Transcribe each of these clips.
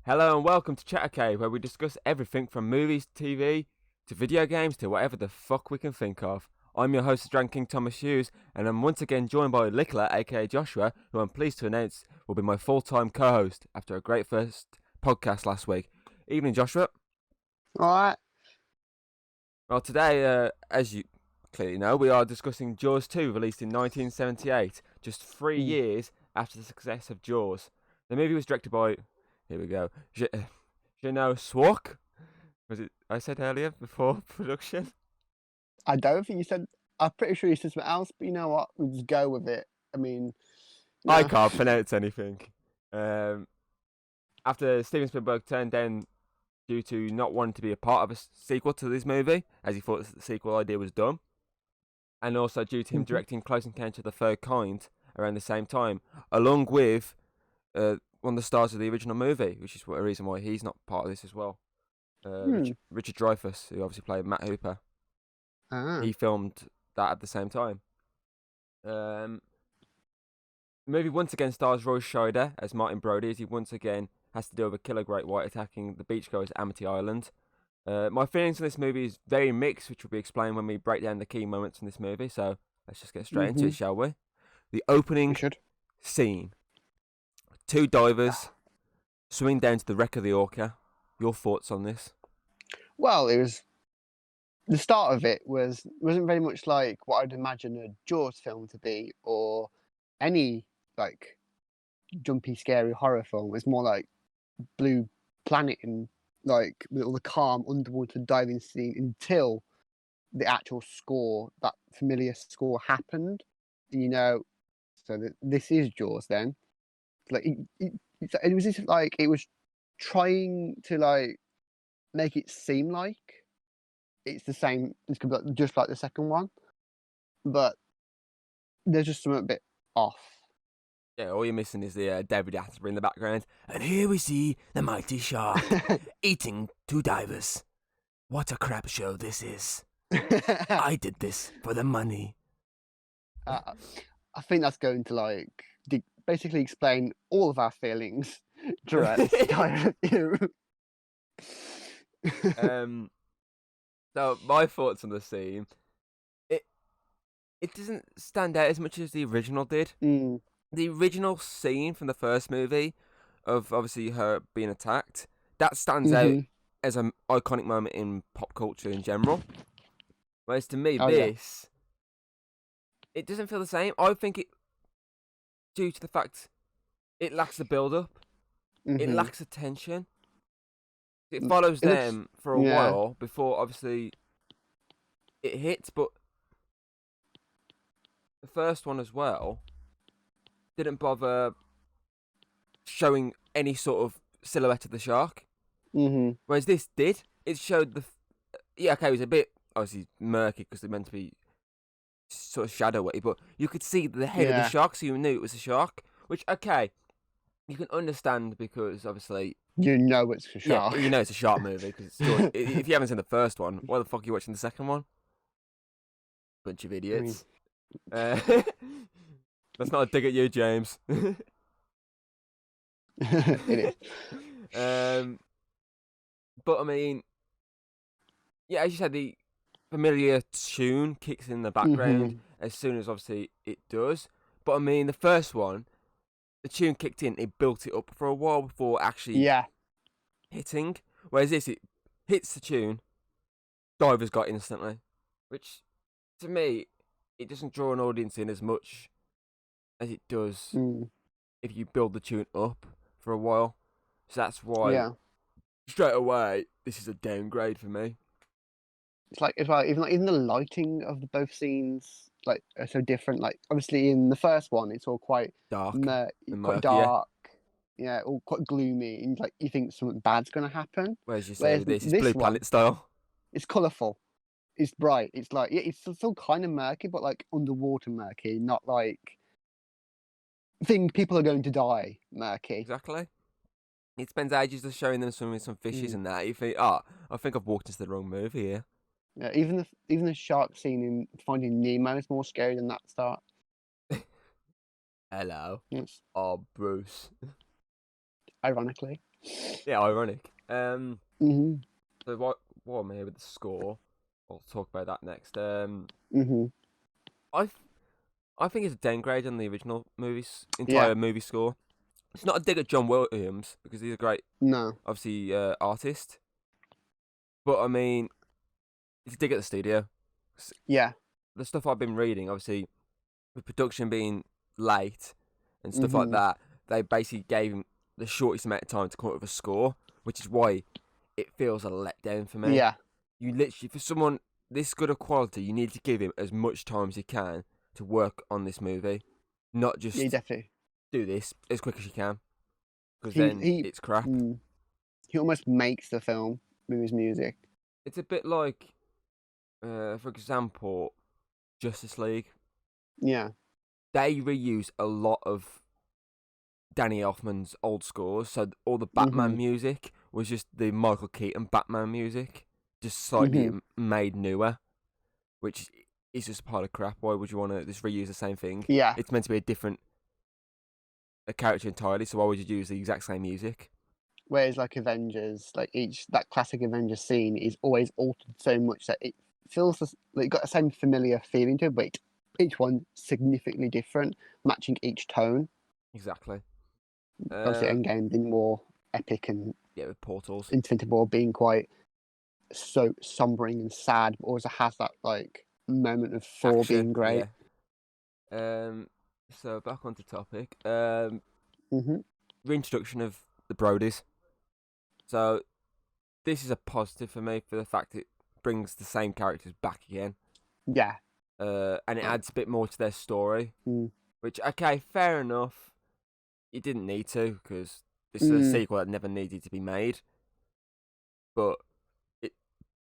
Hello and welcome to Chatter Cave, where we discuss everything from movies, TV, to video games, to whatever the fuck we can think of. I'm your host, Drunk King Thomas Hughes, and I'm once again joined by Lickler, aka Joshua, who I'm pleased to announce will be my full-time co-host after a great first podcast last week. Evening, Joshua. All right. Well, today, as you clearly know, we are discussing Jaws 2, released in 1978, just 3 years after the success of Jaws. The movie was directed by, here we go, Jeannot Swok. Was it I said earlier before production? I don't think you said. I'm pretty sure you said something else, but you know what? We'll just go with it. I mean, I no. can't pronounce anything. After Steven Spielberg turned down due to not wanting to be a part of a sequel to this movie, as he thought the sequel idea was dumb, and also due to him directing Close Encounter of the Third Kind around the same time, along with one of the stars of the original movie, which is a reason why he's not part of this as well. Richard Dreyfuss, who obviously played Matt Hooper, he filmed that at the same time. The movie once again stars Roy Scheider as Martin Brody, as he once again has to deal with a killer great white attacking the beachgoers at Amity Island. My feelings on this movie is very mixed, which will be explained when we break down the key moments in this movie. So let's just get straight into it, shall we? The opening scene: two divers swimming down to the wreck of the Orca. Your thoughts on this? Well, it was the start of it wasn't very much like what I'd imagine a Jaws film to be, or any like jumpy, scary horror film. It was more like Blue Planet and like with all the calm underwater diving scene until the actual score, that familiar score, happened. And so that this is Jaws. Then, like it was just like it was trying to like make it seem like it's the same. It's just like the second one, but there's just something a bit off. Yeah, all you're missing is the David Attenborough in the background. And here we see the mighty shark eating two divers. What a crap show this is. I did this for the money. I think that's going to like basically explain all of our feelings throughout this entire review. So my thoughts on the scene, it doesn't stand out as much as the original did. The original scene from the first movie of obviously her being attacked, that stands out as an iconic moment in pop culture in general. Whereas to me, this, it doesn't feel the same. I think it, due to the fact it lacks the build-up, it lacks the tension. It follows them for a while before obviously it hits, but the first one as well didn't bother showing any sort of silhouette of the shark. Whereas this did. It showed it was a bit obviously murky because they're meant to be sort of shadowy, but you could see the head of the shark, so you knew it was a shark. Which, okay, you can understand because obviously you know it's a shark. Yeah, you know it's a shark movie because if you haven't seen the first one, why the fuck are you watching the second one? Bunch of idiots. That's not a dig at you, James. It is. But I mean, yeah, as you said, the familiar tune kicks in the background as soon as obviously it does. But I mean, the first one, the tune kicked in, it built it up for a while before actually hitting. Whereas this, it hits the tune, divers got instantly, which to me, it doesn't draw an audience in as much as it does if you build the tune up for a while. So that's why straight away this is a downgrade for me. It's like even the lighting of both scenes like are so different. Like obviously in the first one it's all quite dark, quite dark, all quite gloomy, and like you think something bad's gonna happen. Whereas you say this is Blue Planet style. It's colourful, it's bright. It's like it's still kind of murky, but like underwater murky, not like think people are going to die murky. Exactly. It spends ages just showing them some fishes and that. You think, I think I've walked into the wrong movie here. Yeah, even the shark scene in Finding Nemo is more scary than that start. Hello. Yes. Oh, Bruce. Ironically. Yeah, ironic. Hmm. So what am I here with the score? I'll talk about that next. Hmm. I I think it's a downgrade on the original movie's Yeah. entire movie score. It's not a dig at John Williams because he's a great, No. obviously, artist. But I mean, it's a dig at the studio. Yeah. The stuff I've been reading, obviously, with production being late and stuff like Hmm. that, they basically gave him the shortest amount of time to come up with a score, which is why it feels a letdown for me. Yeah. You literally, for someone this good of quality, you need to give him as much time as you can to work on this movie, not Yeah. just Definitely. do this as quick as you can, because He then he. it's crap. Mm, he almost makes the film with his music. It's a bit like, for example, Justice League. Yeah. They reuse a lot of Danny Elfman's old scores, so all the Hmm. Batman music was just the Michael Keaton Batman music, just slightly Hmm. made newer, which is just a pile of crap. Why would you want to just reuse the same thing? Yeah. It's meant to be a character entirely, so why would you use the exact same music? Whereas like Avengers, like each that classic Avengers scene is always altered so much that it feels like got the same familiar feeling to it, but each one significantly different, matching each tone. Exactly. Obviously, Uh, Endgame being more epic and yeah, with portals. Infinity War being quite so sombering and sad, but also has that like moment of Thor Action, being great. yeah. So back onto topic. Hmm. Reintroduction of the Brodies. So this is a positive for me for the fact it brings the same characters back again. Yeah. And it Like, adds a bit more to their story. mm, Which, okay, fair enough. You didn't need to because this is a mm, sequel that never needed to be made. But it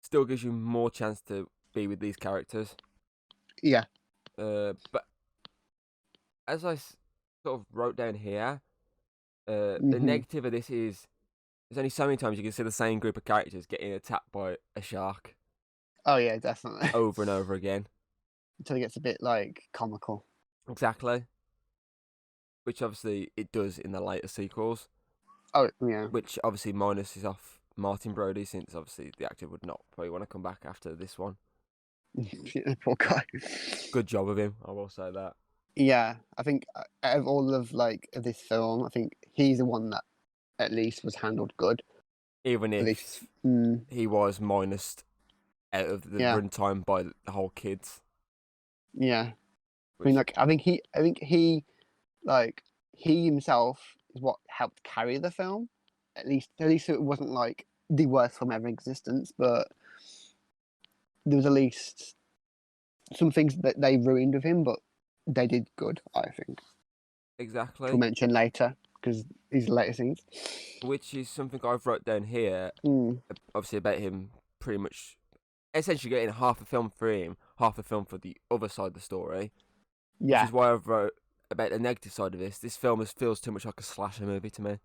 still gives you more chance to be with these characters. yeah. But as sort of wrote down here, the Hmm. negative of this is there's only so many times you can see the same group of characters getting attacked by a shark Oh yeah, definitely. over and over again. Until it gets a bit like comical. Exactly. Which obviously it does in the later sequels. Oh yeah. Which obviously minus is off Martin Brody, since obviously the actor would not probably want to come back after this one. Poor guy. Good job of him, I will say that. Yeah, I think out of all of like of this film, I think he's the one that at least was handled good. Even At least, if he was minus out of the yeah, runtime by the whole kids. yeah. I mean, Which, like, like, he himself is what helped carry the film. At least it wasn't like the worst film ever in existence, but there was at least some things that they ruined with him, but they did good, I think. Which we'll exactly. mention later because these are later scenes. Which is something I've wrote down here, Mm, obviously about him pretty much essentially getting half a film for him, half a film for the other side of the story. Which yeah. is why I've wrote about the negative side of this. This film feels too much like a slasher movie to me.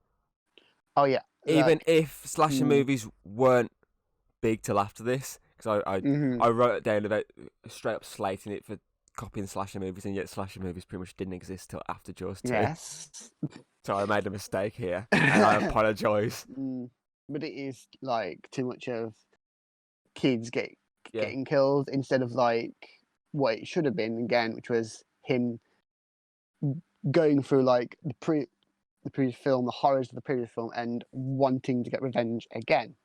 Oh yeah. Even Like. if slasher Mm, movies weren't big till after this, because hmm. I wrote it down about straight up slating it for copying slasher movies, and yet slasher movies pretty much didn't exist till after Jaws 2. Yes. So I made a mistake here, and I apologise. Mm, but it is like too much of kids Yeah, getting killed instead of like what it should have been again, which was him going through like the previous film, the horrors of the previous film, and wanting to get revenge again.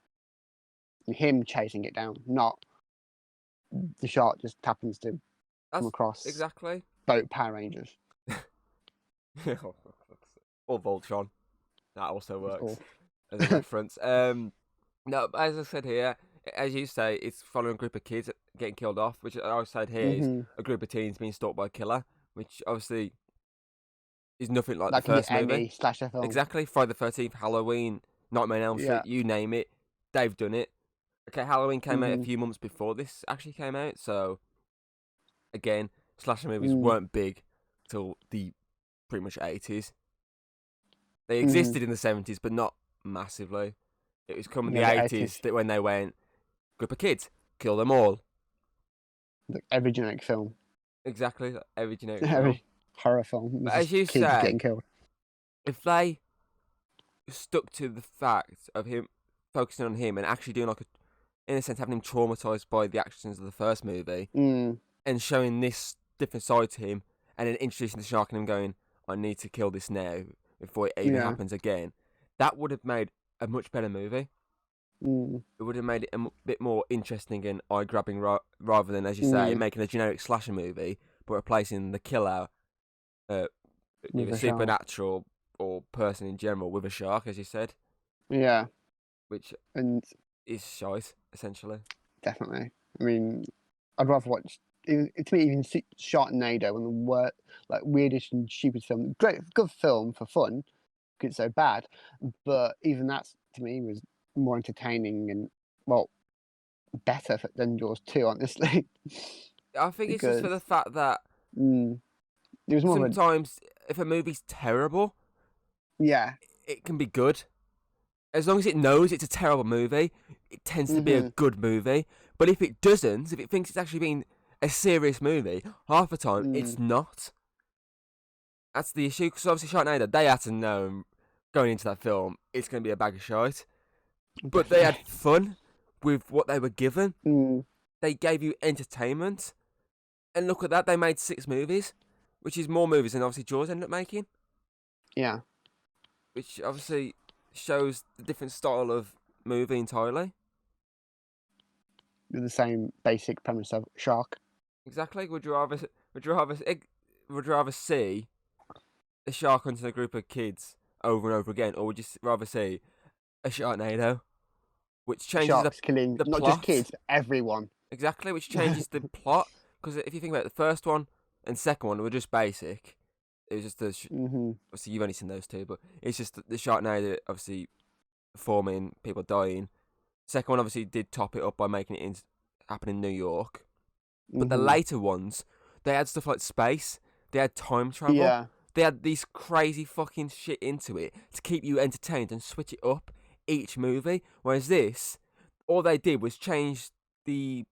And him chasing it down, not the shark just happens to come that's across exactly. boat Power Rangers. Or Voltron. That also It's works all. as a reference. No, but as I said here, as you say, it's following a group of kids getting killed off, which I said here is Hmm. a group of teens being stalked by a killer, which obviously is nothing like the That could be first movie. any slasher film. Exactly, Friday the 13th, Halloween, Nightmare on Elm Yeah. Street, you name it, they've done it. Okay, Halloween came out a Hmm. few months before this actually came out, so again, slasher movies Mm. weren't big till the pretty much 80s. They Mm. existed in the 70s, but not massively. It was coming the Yeah, the 80s 80s. that when they went, group of kids, kill them all. Like every generic film, Exactly, every generic film. every horror film But was as just you kids say, getting killed. if they stuck to the fact of him focusing on him and actually doing in a sense, having him traumatized by the actions of the first movie and showing this different side to him, and then introducing the shark and him going, "I need to kill this now before it even happens again." That would have made a much better movie. It would have made it a bit more interesting and eye-grabbing, rather than, as you say, making a generic slasher movie, but replacing the killer, either supernatural or person in general, with a shark, as you said. Yeah. Which is shite, essentially. Definitely. I mean, I'd rather watch. To me, even Sharknado, one of the worst, weirdest and stupid film. Good film for fun, because it's so bad. But even that, to me, was more entertaining and better than Jaws 2, honestly. I think it's just for the fact that it was more sometimes if a movie's terrible, it can be good. As long as it knows it's a terrible movie, it tends to be a good movie. But if it doesn't, if it thinks it's actually been a serious movie, half the time it's not. That's the issue, because obviously Sharknado, they had to know going into that film it's going to be a bag of shite. But they had fun with what they were given. They gave you entertainment. And look at that, they made 6 movies, which is more movies than obviously Jaws ended up making. Yeah. Which obviously shows the different style of movie entirely. With the same basic premise of shark. Exactly. Would you rather see a shark hunting a group of kids over and over again, or would you rather see a Sharknado, which changes Sharks killing the not plot? just kids, everyone. Exactly, which changes the plot. Because if you think about it, the first one and second one were just basic. It was just obviously you've only seen those two, but it's just the Sharknado obviously forming, people dying. Second one obviously did top it up by making it happen in New York. But the later ones, they had stuff like space. They had time travel. Yeah. They had these crazy fucking shit into it to keep you entertained and switch it up each movie. Whereas this, all they did was change the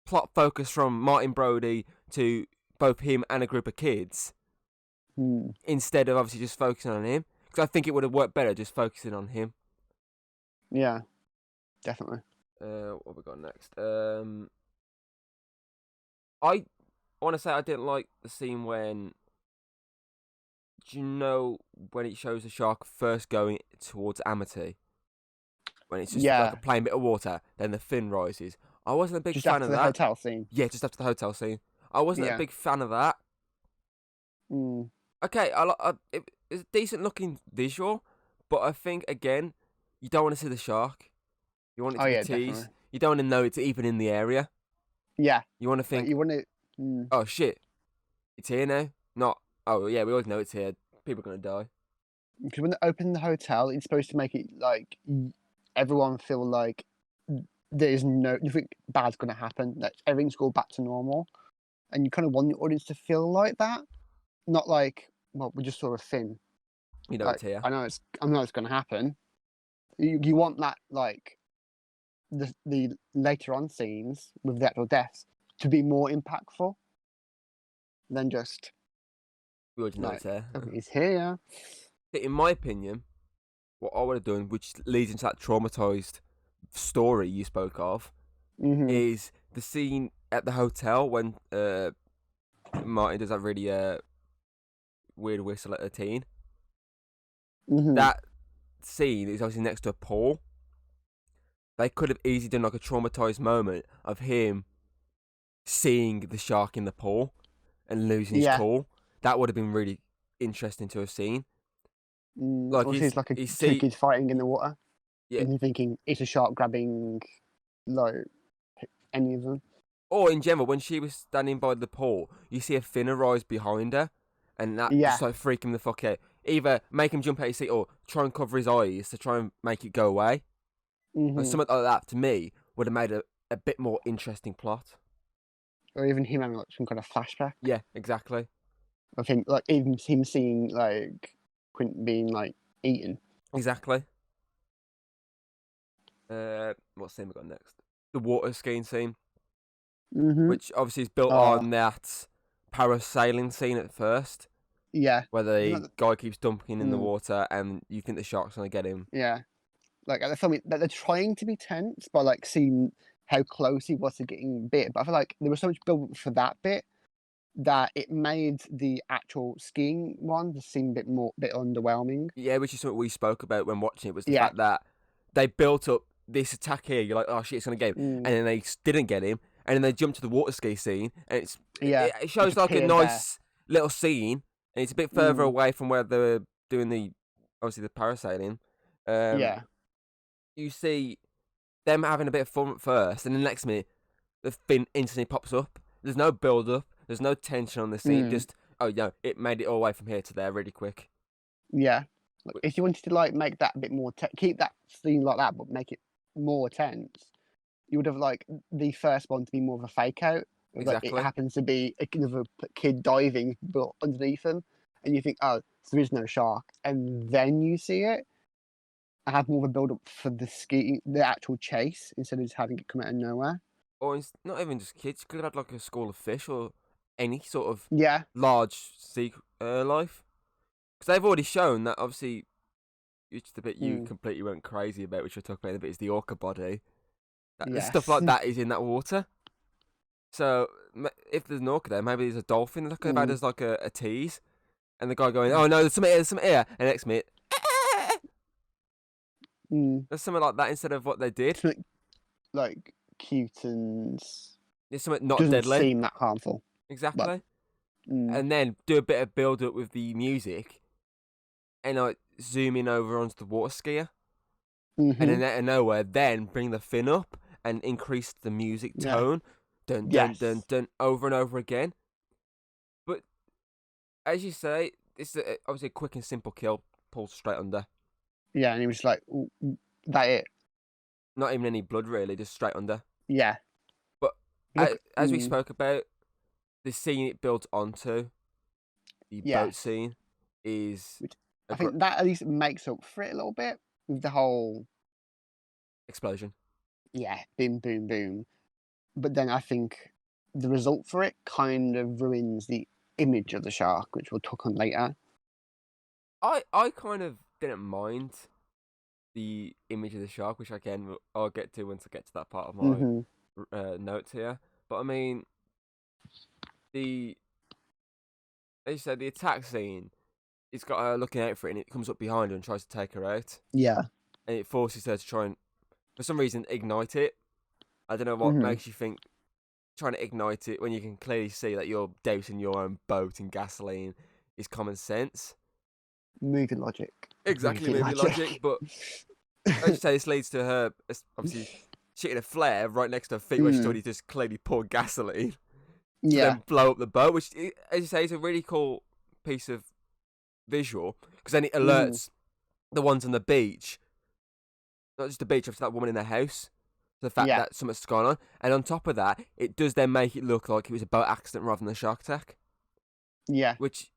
plot focus from Martin Brody to both him and a group of kids. Instead of obviously just focusing on him. Because I think it would have worked better just focusing on him. Yeah, definitely. What have we got next? I want to say I didn't like the scene when... Do you know when it shows the shark first going towards Amity? When it's just like a plain bit of water, then the fin rises. I wasn't a big fan of that. Just after the hotel scene? Yeah, just after the hotel scene. I wasn't a big fan of that. Okay, it's a decent looking visual, but I think, again, you don't want to see the shark. You want it to be teased. Definitely. You don't want to know it's even in the area. Yeah. You want to think, you want to... oh shit, it's here now? Not, oh yeah, we always know it's here. People are going to die. Because when they open the hotel, it's supposed to make it like everyone feel like there's nothing bad's going to happen. That everything's going back to normal. And you kind of want the audience to feel like that. Not like, well, we just saw a fin. You know, it's here. I know it's going to happen. You want that, like, the later on scenes with the actual deaths to be more impactful than just... We already know it's here. It's here. In my opinion, what I would have done, which leads into that traumatized story you spoke of, is the scene at the hotel when Martin does that really weird whistle at a teen. That scene is obviously next to a pool. They could have easily done like a traumatized moment of him seeing the shark in the pool and losing his cool. That would have been really interesting to have seen. Like he's like two kids fighting in the water. Yeah. And you're thinking it's a shark grabbing any of them. Or in general, when she was standing by the pool, you see a fin rise behind her, and that just like freak him the fuck out. Either make him jump out his seat or try and cover his eyes to try and make it go away. Or something like that, to me, would have made a bit more interesting plot. Or even him having like some kind of flashback. Yeah, exactly. Of him, like even him seeing like Quint being like eaten. Exactly. What scene we got next? The water skiing scene, which obviously is built on that parasailing scene at first. Yeah. where Isn't the that guy keeps dumping in the Mm, water and you think the shark's gonna get him. yeah. Like at the film, that they're trying to be tense by like seeing how close he was to getting bit, but I feel like there was so much build for that bit that it made the actual skiing one just seem a bit underwhelming. Yeah, which is something we spoke about when watching it, was the Yeah. fact that they built up this attack here. You're like, oh shit, it's gonna get him, Mm, and then they didn't get him, and then they jump to the water ski scene, and yeah. it Which shows like a appeared there. nice little scene, and it's a bit further Mm, away from where they were doing the obviously the parasailing. yeah. You see them having a bit of fun at first, and the next minute the fin instantly pops up. There's no build up. There's no tension on the scene. Mm, Just oh yeah, it made it all the way from here to there really quick. yeah. Like, if you wanted to like make that a bit more, keep that scene like that, but make it more tense, you would have like the first one to be more of a fake out. Like it Exactly. happens to be a kind of a kid diving, but underneath him, and you think, oh, so there is no shark, and then you see it. I have more of a build up for the actual chase, instead of just having it come out of nowhere. Or it's not even just kids. You could have had like a school of fish or any sort of Yeah. large sea life. Because they've already shown that obviously, it's the bit you Mm, completely went crazy about, which we'll talk about in a bit, is the orca body. Stuff yes. like that is in that water. So if there's an orca there, maybe there's a dolphin that could have had Mm, as like a tease. And the guy going, oh no, there's some here. And next minute, mm. there's something like that instead of what they did. Something like cute and There's something not doesn't deadly. seem that harmful. But Exactly. mm, And then do a bit of build up with the music and like zoom in over onto the water skier. And hmm then out of nowhere, then bring the fin up and increase the music yeah, tone. Dun dun yes, dun dun over and over again. But as you say, it's obviously a quick and simple kill, pulls straight under. yeah, and he was like, that it, Not even any blood really, just straight under. yeah. But Look, as we spoke about, the scene it builds onto, the boat yes, scene, is which a I think that at least makes up for it a little bit with the whole explosion. boom, boom, boom. But then I think the result for it kind of ruins the image of the shark, which we'll talk on later. I kind of didn't mind the image of the shark, which again I'll get to once I get to that part of my Hmm notes here. But I mean, the as you said, the attack scene, it's got her looking out for it, and it comes up behind her and tries to take her out, Yeah. and it forces her to try and, for some reason, ignite it. I don't know what hmm makes you think trying to ignite it when you can clearly see that you're dousing your own boat in gasoline is common sense. Movie logic. Exactly, movie logic, but as you say, this leads to her obviously shooting a flare right next to her feet where she's Mm, already just clearly poured gasoline to yeah. then blow up the boat, which, as you say, is a really cool piece of visual because then it hmm alerts the ones on the beach, not just the beach, obviously that woman in the house, to the fact Yeah. that something's gone on. And on top of that, it does then make it look like it was a boat accident rather than a shark attack, Yeah. which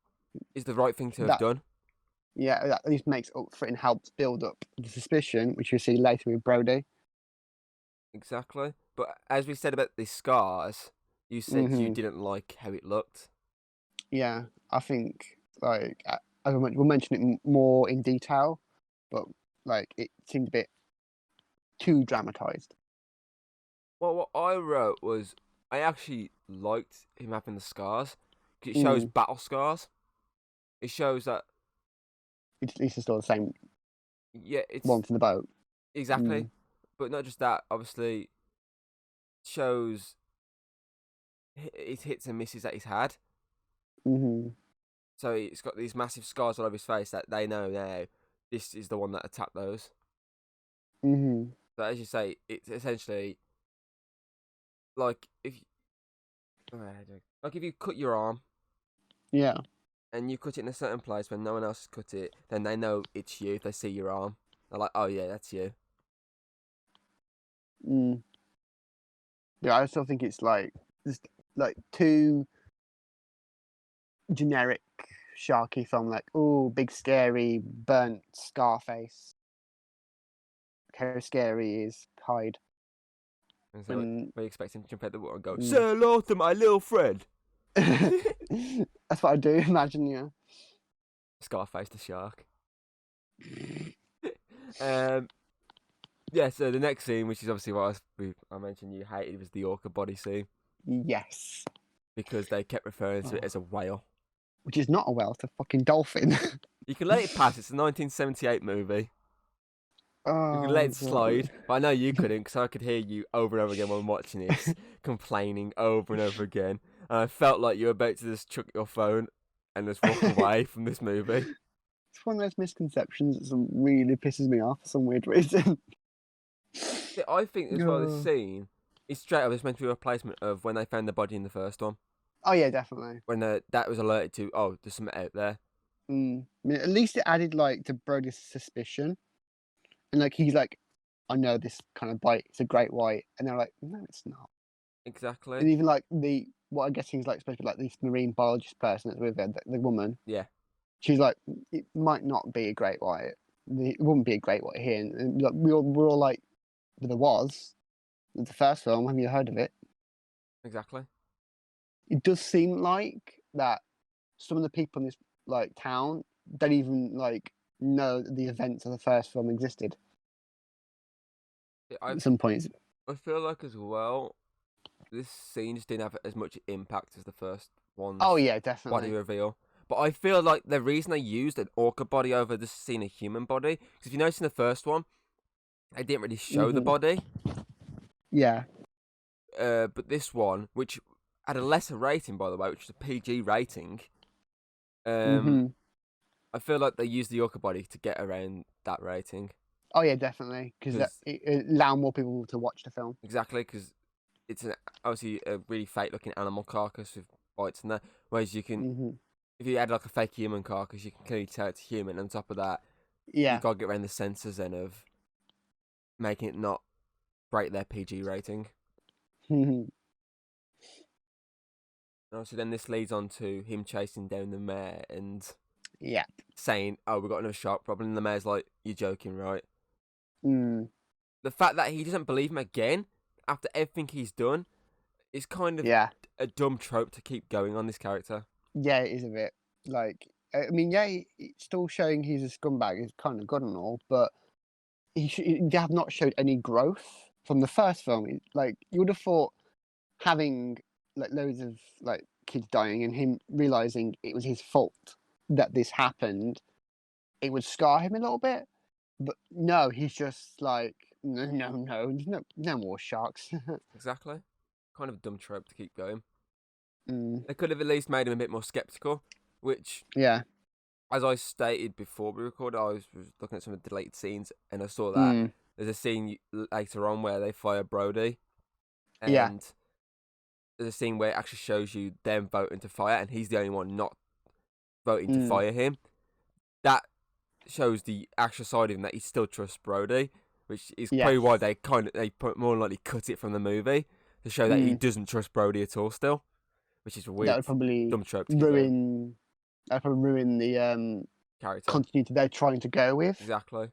is the right thing to have That done. Yeah, that at least makes up for it and helps build up the suspicion, which you see later with Brody. Exactly. But as we said about the scars, you said you hmm didn't like how it looked. Yeah, I think like we'll mention it more in detail, but like it seemed a bit too dramatized. Well, what I wrote was I actually liked him having the scars 'cause it shows Mm. battle scars. It shows that, It's at least it's still the same yeah, it's one from the boat. exactly, Mm. but not just that. Obviously, shows his hits and misses that he's had. hmm So he's got these massive scars all over his face that they know now this is the one that attacked those. hmm So as you say, it's essentially like like if you cut your arm Yeah. and you cut it in a certain place when no one else has cut it, then they know it's you if they see your arm. They're like, oh yeah, that's you. Mm. Yeah, I still think it's like just like too generic sharky film, like oh, big scary burnt Scarface. How scary is Hyde? And so And we expect him to jump out the water and go, Mm. say hello to my little friend. that's what I do imagine. Yeah. Scarface the shark. um, yeah. So the next scene, which is obviously what I mentioned you hated, was the orca body scene Yes. because they kept referring to it as a whale. Which is not a whale, it's a fucking dolphin. You can let it pass. It's a 1978 movie. You can let Oh, it slide, but I know you couldn't because I could hear you over and over again when watching this, complaining over and over again. And I felt like you were about to just chuck your phone and just walk away from this movie. It's one of those misconceptions that really pisses me off for some weird reason. I think as well, this Oh. scene is straight up. It's meant to be a replacement of when they found the body in the first one. Oh yeah, definitely. When that was alerted to, oh, there's something out there. I mean, at least it added like to Brody's suspicion, and like he's like, I know this kind of bite. It's a great white, and they're like, no, it's not. Exactly. And even like what I guess he's like supposed to be like this marine biologist person that's with her, the woman. Yeah. She's like, it might not be a great white. It wouldn't be a great white here. And like, we're all like, but there was. The first film, have you heard of it? Exactly. It does seem like that some of the people in this like town don't even like know that the events of the first film existed at some points. I feel like as well, this scene just didn't have as much impact as the first one's Oh yeah, body definitely. reveal. But I feel like the reason they used an orca body over the scene a human body, because if you notice in the first one, they didn't really show the body. Yeah. But this one, which had a lesser rating, by the way, which was a PG rating, I feel like they used the orca body to get around that rating. Oh yeah, definitely, because it allowed more people to watch the film. Exactly, because it's obviously a really fake-looking animal carcass with bites in there. Whereas you can, if you add like a fake human carcass, you can clearly tell it's human. On top of that, Yeah, you gotta get around the censors then of making it not break their PG rating. So then this leads on to him chasing down the mayor and yeah. saying, "Oh, we've got another shark problem." And the mayor's like, "You're joking, right?" Mm. The fact that he doesn't believe him again after everything he's done is kind of Yeah, a dumb trope to keep going on this character. yeah, it is a bit like. I mean, yeah, it's still showing he's a scumbag. Is kind of good and all, but he have not showed any growth from the first film. Like you would have thought, having like loads of like kids dying and him realizing it was his fault that this happened, it would scar him a little bit. But no, he's just like, no more sharks. Exactly. Kind of a dumb trope to keep going. Mm, They could have at least made him a bit more skeptical, which, yeah. as I stated before we recorded, I was looking at some of the deleted scenes and I saw that there's a scene later on where they fire Brody. And Yeah. there's a scene where it actually shows you them voting to fire and he's the only one not voting to fire him. That shows the actual side of him that he still trusts Brody, which is probably why they more than likely cut it from the movie to show that he doesn't trust Brody at all still, which is a weird, That would probably dumb trope to ruin the character. continuity they're trying to go with. Exactly.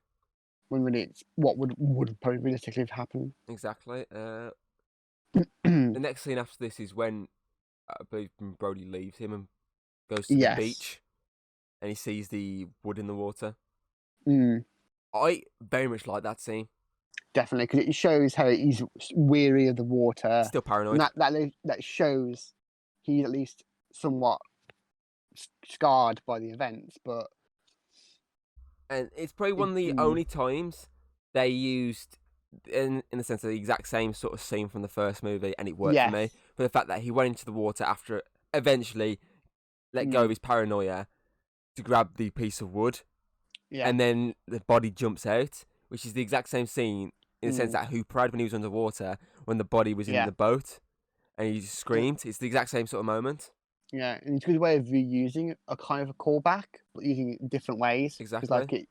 When really it's what would probably realistically have happened. Exactly. The next scene after this is when I believe Brody leaves him and goes to the beach, and he sees the wood in the water. I very much like that scene. Definitely, because it shows how he's weary of the water. He's still paranoid. And that shows he's at least somewhat scarred by the events, but. And it's probably one of the only times they used, in the sense of the exact same sort of scene from the first movie, and it worked for me. For the fact that he went into the water after eventually let go of his paranoia to grab the piece of wood, and then the body jumps out, which is the exact same scene in the sense that Hooper had when he was underwater, when the body was in the boat, and he just screamed. It's the exact same sort of moment. Yeah, and it's a good way of reusing a kind of a callback, but using it in different ways. Exactly. Because like it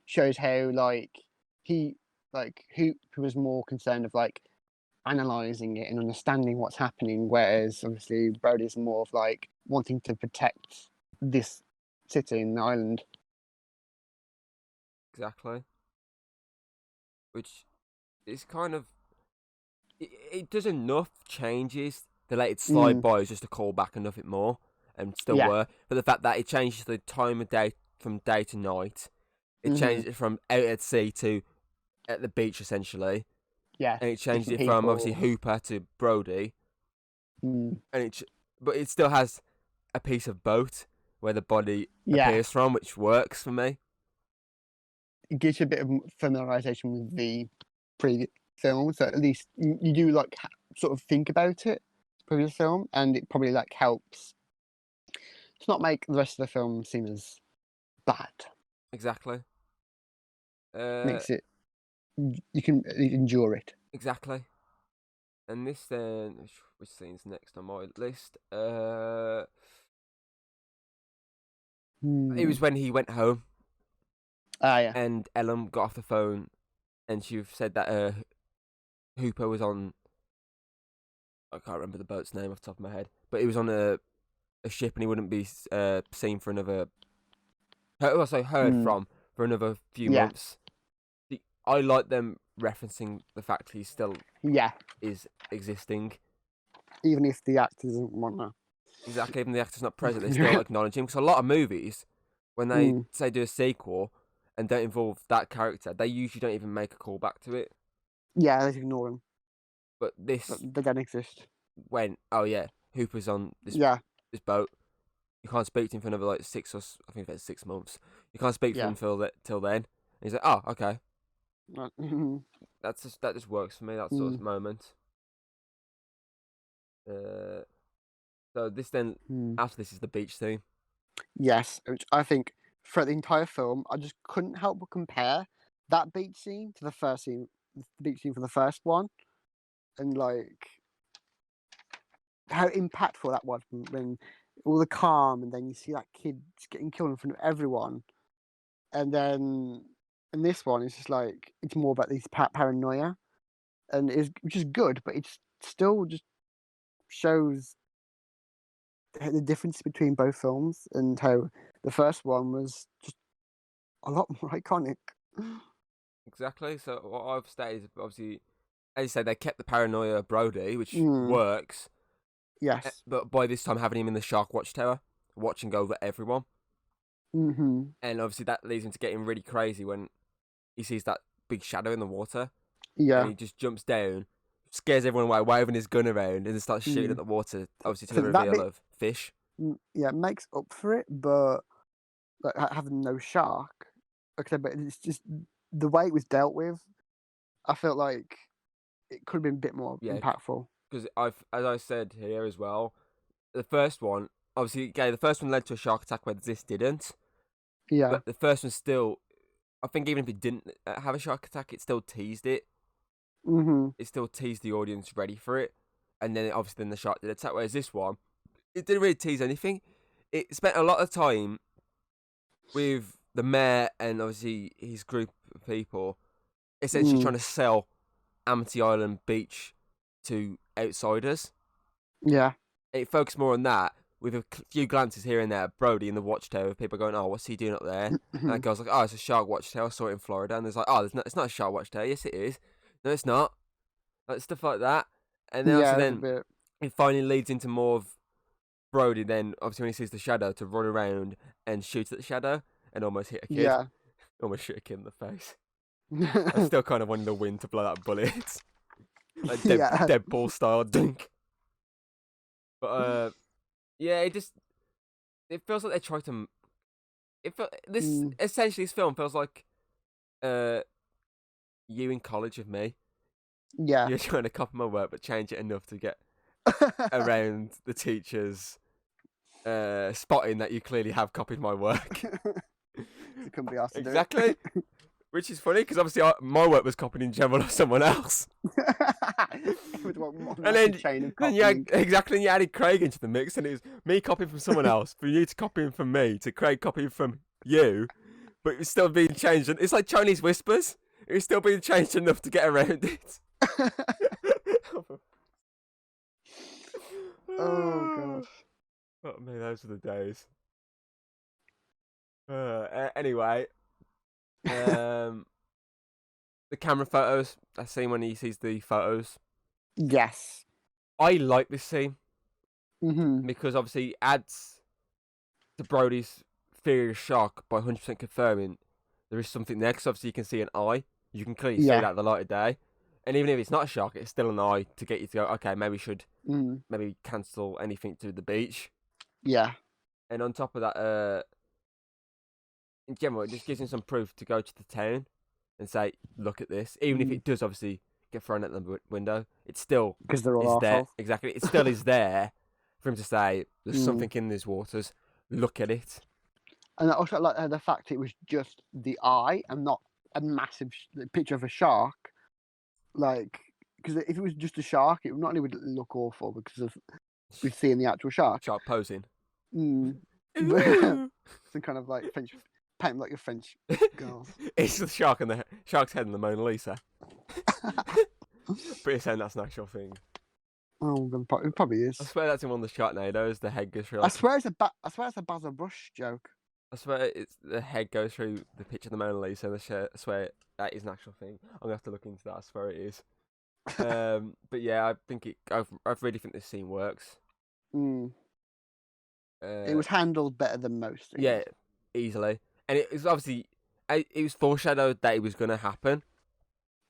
shows how who was more concerned of like analysing it and understanding what's happening, whereas obviously Brody's more of like wanting to protect this city and the island. Exactly. Which is kind of it does enough changes to let it slide by just to call back enough it more and still work. But the fact that it changes the time of day from day to night. It Mhm. changed it from out at sea to at the beach, essentially. Yeah. And it changed different it from obviously people. Hooper to Brody. Mm. And but it still has a piece of boat where the body Yeah. appears from, which works for me. It gives you a bit of familiarization with the previous film, so at least you do like sort of think about it, previous film, and it probably like helps to not make the rest of the film seem as bad. Exactly. Makes it you can endure it. Exactly. And this then, which scene's next on my list? It was when he went home Yeah. and Ellen got off the phone and she said that Hooper was on. I can't remember the boat's name off the top of my head, but he was on a ship and he wouldn't be seen for another. Also heard from for another few months. I like them referencing the fact he still is existing. Even if the actor doesn't want to. Exactly, even the actor's not present, they still acknowledge him. Because a lot of movies, when they say do a sequel and don't involve that character, they usually don't even make a call back to it. Yeah, they ignore him. But this, they don't exist. When Hooper's on this boat, you can't speak to him for another like 6 months. You can't speak to him till then. And he's like, oh, okay. That just works for me. That sort of moment. So this then after this is the beach scene. Yes, which I think throughout the entire film, I just couldn't help but compare that beach scene to the first scene, the beach scene from the first one, and like how impactful that was when all the calm, and then you see that kid getting killed in front of everyone, and then in this one, it's just like it's more about this paranoia, and which is good, but it's still just shows the difference between both films and how the first one was just a lot more iconic. Exactly. So what I've stated is obviously, as you said, they kept the paranoia of Brody, which works. Yes. But by this time, having him in the Shark Watchtower, watching over everyone. Mm-hmm. And obviously that leads him to getting really crazy when he sees that big shadow in the water. Yeah. And he just jumps down, scares everyone away, waving his gun around, and then starts shooting at the water, obviously to the reveal of fish. Yeah, it makes up for it, but like, having no shark, okay, but it's just the way it was dealt with. I felt like it could have been a bit more impactful. Because as I said here as well, the first one, obviously, the first one led to a shark attack where this didn't. Yeah. But the first one still, I think even if it didn't have a shark attack, it still teased it. Mm-hmm. It still teased the audience ready for it. And then obviously the shark did attack. Whereas this one, it didn't really tease anything. It spent a lot of time with the mayor and obviously his group of people essentially trying to sell Amity Island Beach to outsiders. Yeah. It focused more on that with a few glances here and there at Brody in the watchtower. People going, oh, what's he doing up there? And that girl's like, oh, it's a shark watchtower. I saw it in Florida. And there's like, oh, it's not a shark watchtower. Yes, it is. No, it's not. Like, stuff like that. And then it finally leads into more of Brody then, obviously when he sees the shadow, to run around and shoot at the shadow and almost hit a kid. Yeah. Almost shoot a kid in the face. I still kind of wanted the wind to blow that bullet. Like Deadpool style dunk. But it feels like they tried to. Essentially this film feels like you in college with me. Yeah. You're trying to copy my work but change it enough to get around the teachers spotting that you clearly have copied my work. It couldn't be asked to do it. Exactly. Which is funny because obviously my work was copied in general of someone else. And then you added Craig into the mix, and it was me copying from someone else, for you to copying from me, to Craig copying from you, but it was still being changed. It's like Chinese whispers. It was still being changed enough to get around it. Oh gosh. Oh man, those were the days. Anyway, the camera photos. That scene when he sees the photos. Yes. I like this scene because obviously it adds to Brody's theory of shark by 100% confirming there is something there, because obviously you can see an eye. You can clearly see Yeah. that in the light of day. And even if it's not a shark, it's still an eye to get you to go, okay, maybe we should maybe cancel anything to the beach. Yeah. And on top of that, in general, it just gives him some proof to go to the town and say, look at this. Even if it does obviously get thrown at the window, it still Because they're all is there. awful. Exactly. It still is there for him to say, there's something in these waters. Look at it. And I also like the fact it was just the eye and not a massive picture of a shark. Like, because if it was just a shark, it not only would it look awful because of we've seen the actual shark. Shark posing. Some kind of like French, paint like your French girls. It's the shark and the shark's head and the Mona Lisa. But you're saying that's an actual thing. Oh, it probably is. I swear that's in one of the Sharknadoes. The head goes through. I swear it's a Basil Brush joke. I swear it's the head goes through the picture of the Mona Lisa. And I swear that is an actual thing. I'm gonna have to look into that. I swear it is. But yeah, I think I really think this scene works. It was handled better than most things. Yeah, easily. And it was obviously it was foreshadowed that it was gonna happen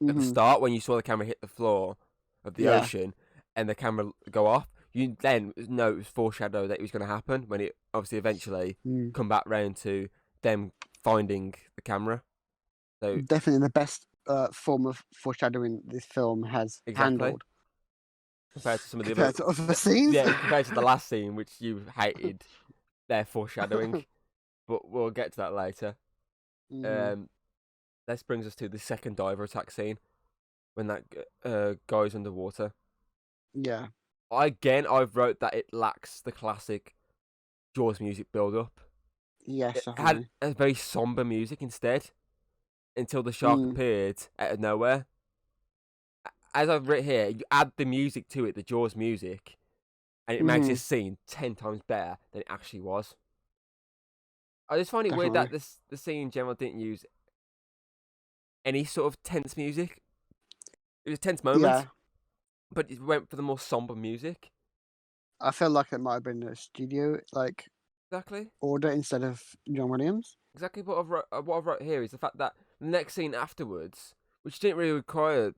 at the start when you saw the camera hit the floor of the ocean and the camera go off. You then know it was foreshadowed that it was going to happen when it obviously eventually come back round to them finding the camera. So definitely the best form of foreshadowing this film has handled. Compared to some of the other scenes. Yeah, compared to the last scene, which you hated their foreshadowing. But we'll get to that later. This brings us to the second diver attack scene when that guy's underwater. Yeah. I've wrote that it lacks the classic Jaws music build-up. Yes, it had a very somber music instead, until the shark appeared out of nowhere. As I've written here, you add the music to it, the Jaws music, and it makes this scene 10 times better than it actually was. I just find it weird that the scene in general didn't use any sort of tense music. It was a tense moment, but it went for the more somber music. I feel like it might have been a studio order instead of John Williams. Exactly what I've wrote here is the fact that the next scene afterwards, which didn't really require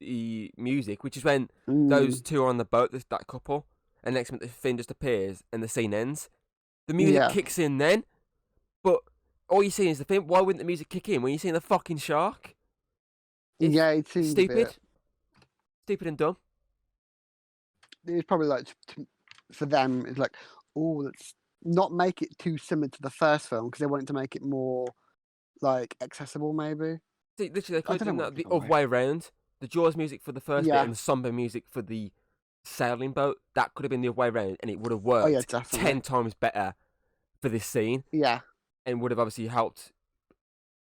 the music, which is when those two are on the boat, that couple, and next minute the thing just appears and the scene ends. The music kicks in then, but all you're seeing is the thing. Why wouldn't the music kick in when you're seeing the fucking shark? It seems stupid. Stupid and dumb. It's probably like for them, it's like, let's not make it too similar to the first film because they wanted to make it more like accessible, maybe. See, literally, they could have done that the other way around. The Jaws music for the first bit and the somber music for the sailing boat. That could have been the other way around, and it would have worked 10 times better for this scene. Yeah, and would have obviously helped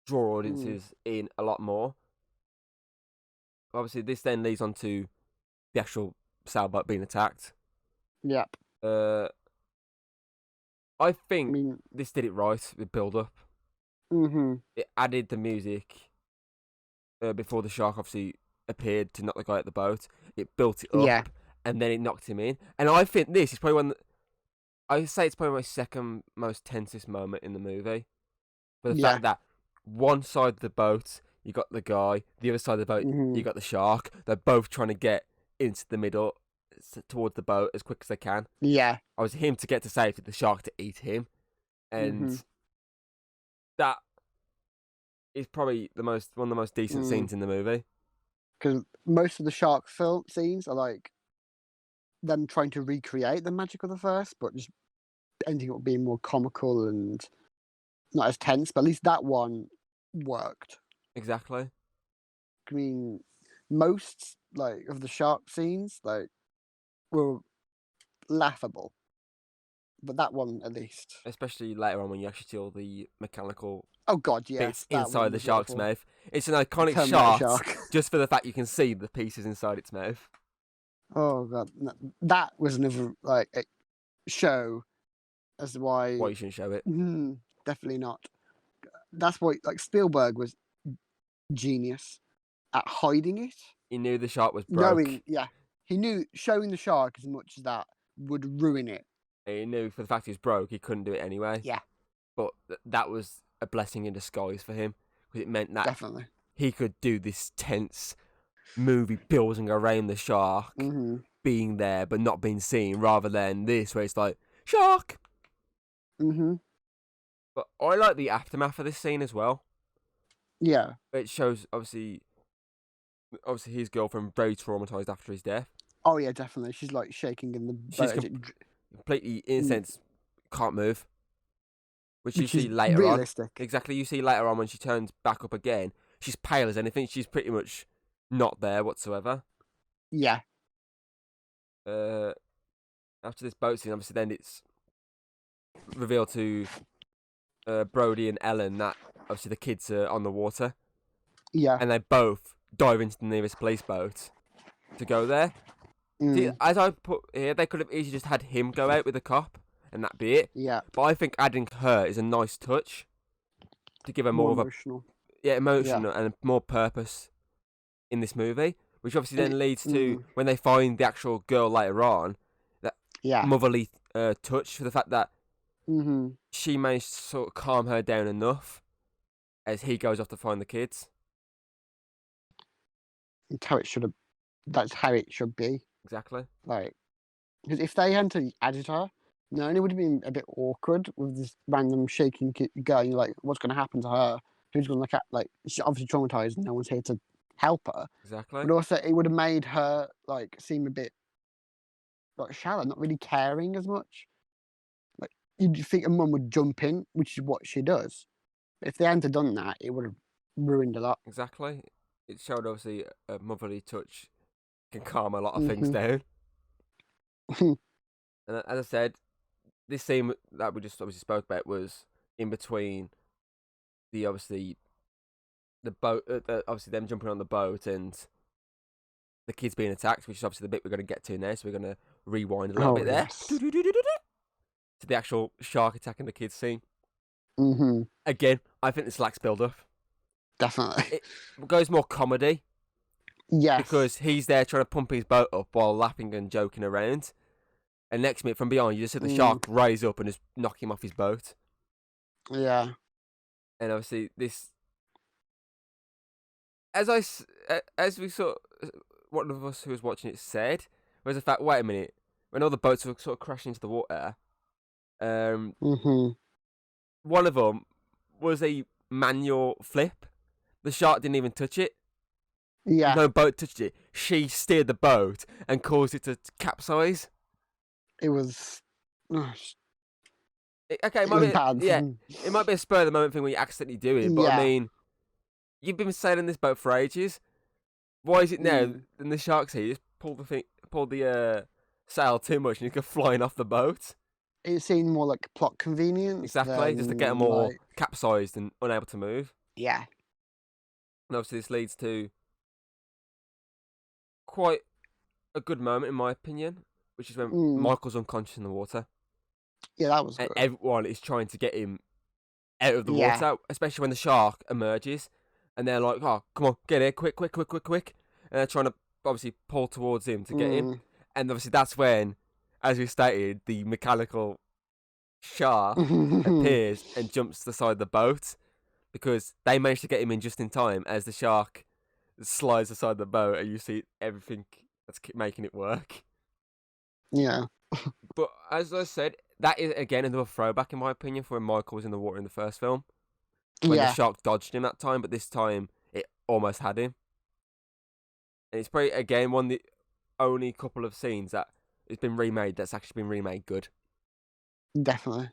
draw audiences in a lot more. Obviously, this then leads on to the actual sailboat being attacked. Yep. I think this did it right with build-up. It added the music before the shark obviously appeared to knock the guy at the boat. It built it up, and then it knocked him in. And I think this is probably I say it's probably my second most tensest moment in the movie. But the fact that one side of the boat, you got the guy, the other side of the boat, you got the shark. They're both trying to get into the middle, towards the boat as quick as they can. Yeah. I was him to get to safety, the shark to eat him. And that is probably one of the most decent scenes in the movie. Because most of the shark film scenes are like them trying to recreate the magic of the first, but just ending up being more comical and not as tense. But at least that one worked. Exactly. I mean, most like of the shark scenes were laughable, but that one at least. Especially later on when you actually see all the mechanical bits inside the shark's mouth. It's an iconic shot just for the fact you can see the pieces inside its mouth. Oh god, that was another show as to why you shouldn't show it. Definitely not. That's why Spielberg was genius at hiding it. He knew the shark was broke. He knew showing the shark as much as that would ruin it. He knew for the fact he was broke, he couldn't do it anyway. Yeah. but that was a blessing in disguise for him, because it meant that Definitely. he could do this tense movie building around the shark Mm-hmm. being there but not being seen, rather than this where it's like, shark! Mm-hmm. But I like the aftermath of this scene as well. Yeah. It shows, obviously his girlfriend very traumatized after his death. Oh yeah, definitely. She's like shaking in the She's boat. as it completely, in a sense, can't move. Which you which see is later realistic. on. Exactly, you see later on when she turns back up again. She's pale as anything. She's pretty much not there whatsoever. Yeah. After this boat scene, obviously, then it's revealed to Brody and Ellen that obviously the kids are on the water, Yeah. and they both dive into the nearest police boat to go there. See, Mm, as I put here, they could have easily just had him go out with the cop, and that be it. yeah. But I think adding her is a nice touch to give her more of a emotional. emotion and more purpose in this movie, which obviously then leads to when they find the actual girl later on, that Yeah. motherly touch for the fact that Mm-hmm. she managed to sort of calm her down enough as he goes off to find the kids. That's how it should have. That's how it should be. Exactly. Like, because if they hadn't added her, not only would have been a bit awkward with this random shaking girl. You're like, what's going to happen to her? Who's going to look at? Like, she's obviously traumatized, and no one's here to help her. Exactly. But also, it would have made her like seem a bit like shallow, not really caring as much. Like, you'd think a mum would jump in, which is what she does. But if they hadn't done that, it would have ruined a lot. Exactly. It showed obviously a motherly touch can calm a lot of things Mhm. down. And as I said, this scene that we just obviously spoke about was in between the obviously the boat, obviously them jumping on the boat and the kids being attacked, which is obviously the bit we're going to get to now. So we're going to rewind a little bit there Yes. to the actual shark attacking the kids scene. Mm-hmm. Again, I think this lacks build up. Definitely. It goes more comedy Yes. because he's there trying to pump his boat up while laughing and joking around. And next minute from behind, you just see the shark rise up and just knock him off his boat. Yeah. And obviously, this, as we saw, one of us who was watching it said, was the fact, wait a minute, when all the boats were sort of crashing into the water, Mm-hmm. one of them was a manual flip. The shark didn't even touch it. Yeah. No boat touched it. She steered the boat and caused it to capsize. It was. Okay, It was bad. yeah, it might be a spur of the moment thing when you accidentally do it, but I Yeah. mean, you've been sailing this boat for ages. Why is it now in the shark's here? You just pull the sail too much and you go flying off the boat. It seemed more like plot convenience. Exactly, just to get them all capsized and unable to move. Yeah. And obviously, this leads to quite a good moment, in my opinion, which is when Michael's unconscious in the water. Yeah, that was and good. Everyone is trying to get him out of the water, especially when the shark emerges. And they're like, oh, come on, get here, quick. And they're trying to obviously pull towards him to get him. And obviously that's when, as we stated, the mechanical shark appears and jumps to the side of the boat, because they managed to get him in just in time as the shark slides aside the boat and you see everything that's making it work. Yeah. But as I said, that is again another throwback in my opinion for when Michael was in the water in the first film. When the shark dodged him that time, but this time it almost had him. And it's probably again one of the only couple of scenes that it's been remade that's actually been remade good. Definitely.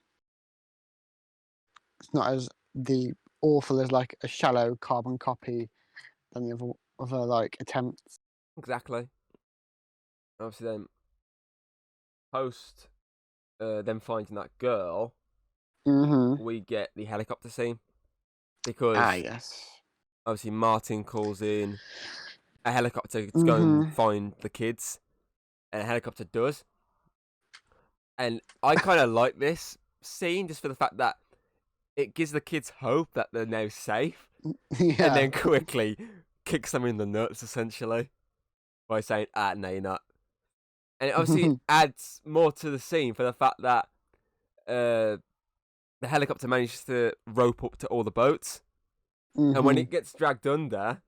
It's not as awful as like a shallow carbon copy than the other like attempts. Exactly. Obviously then post them finding that girl, we get the helicopter scene. Because yes. obviously Martin calls in a helicopter to go and find the kids, and a helicopter does. And I kind of like this scene just for the fact that it gives the kids hope that they're now safe, and then quickly kicks them in the nuts essentially by saying, no, you're not. And it obviously adds more to the scene for the fact that the helicopter manages to rope up to all the boats, and when Hmm. it gets dragged under,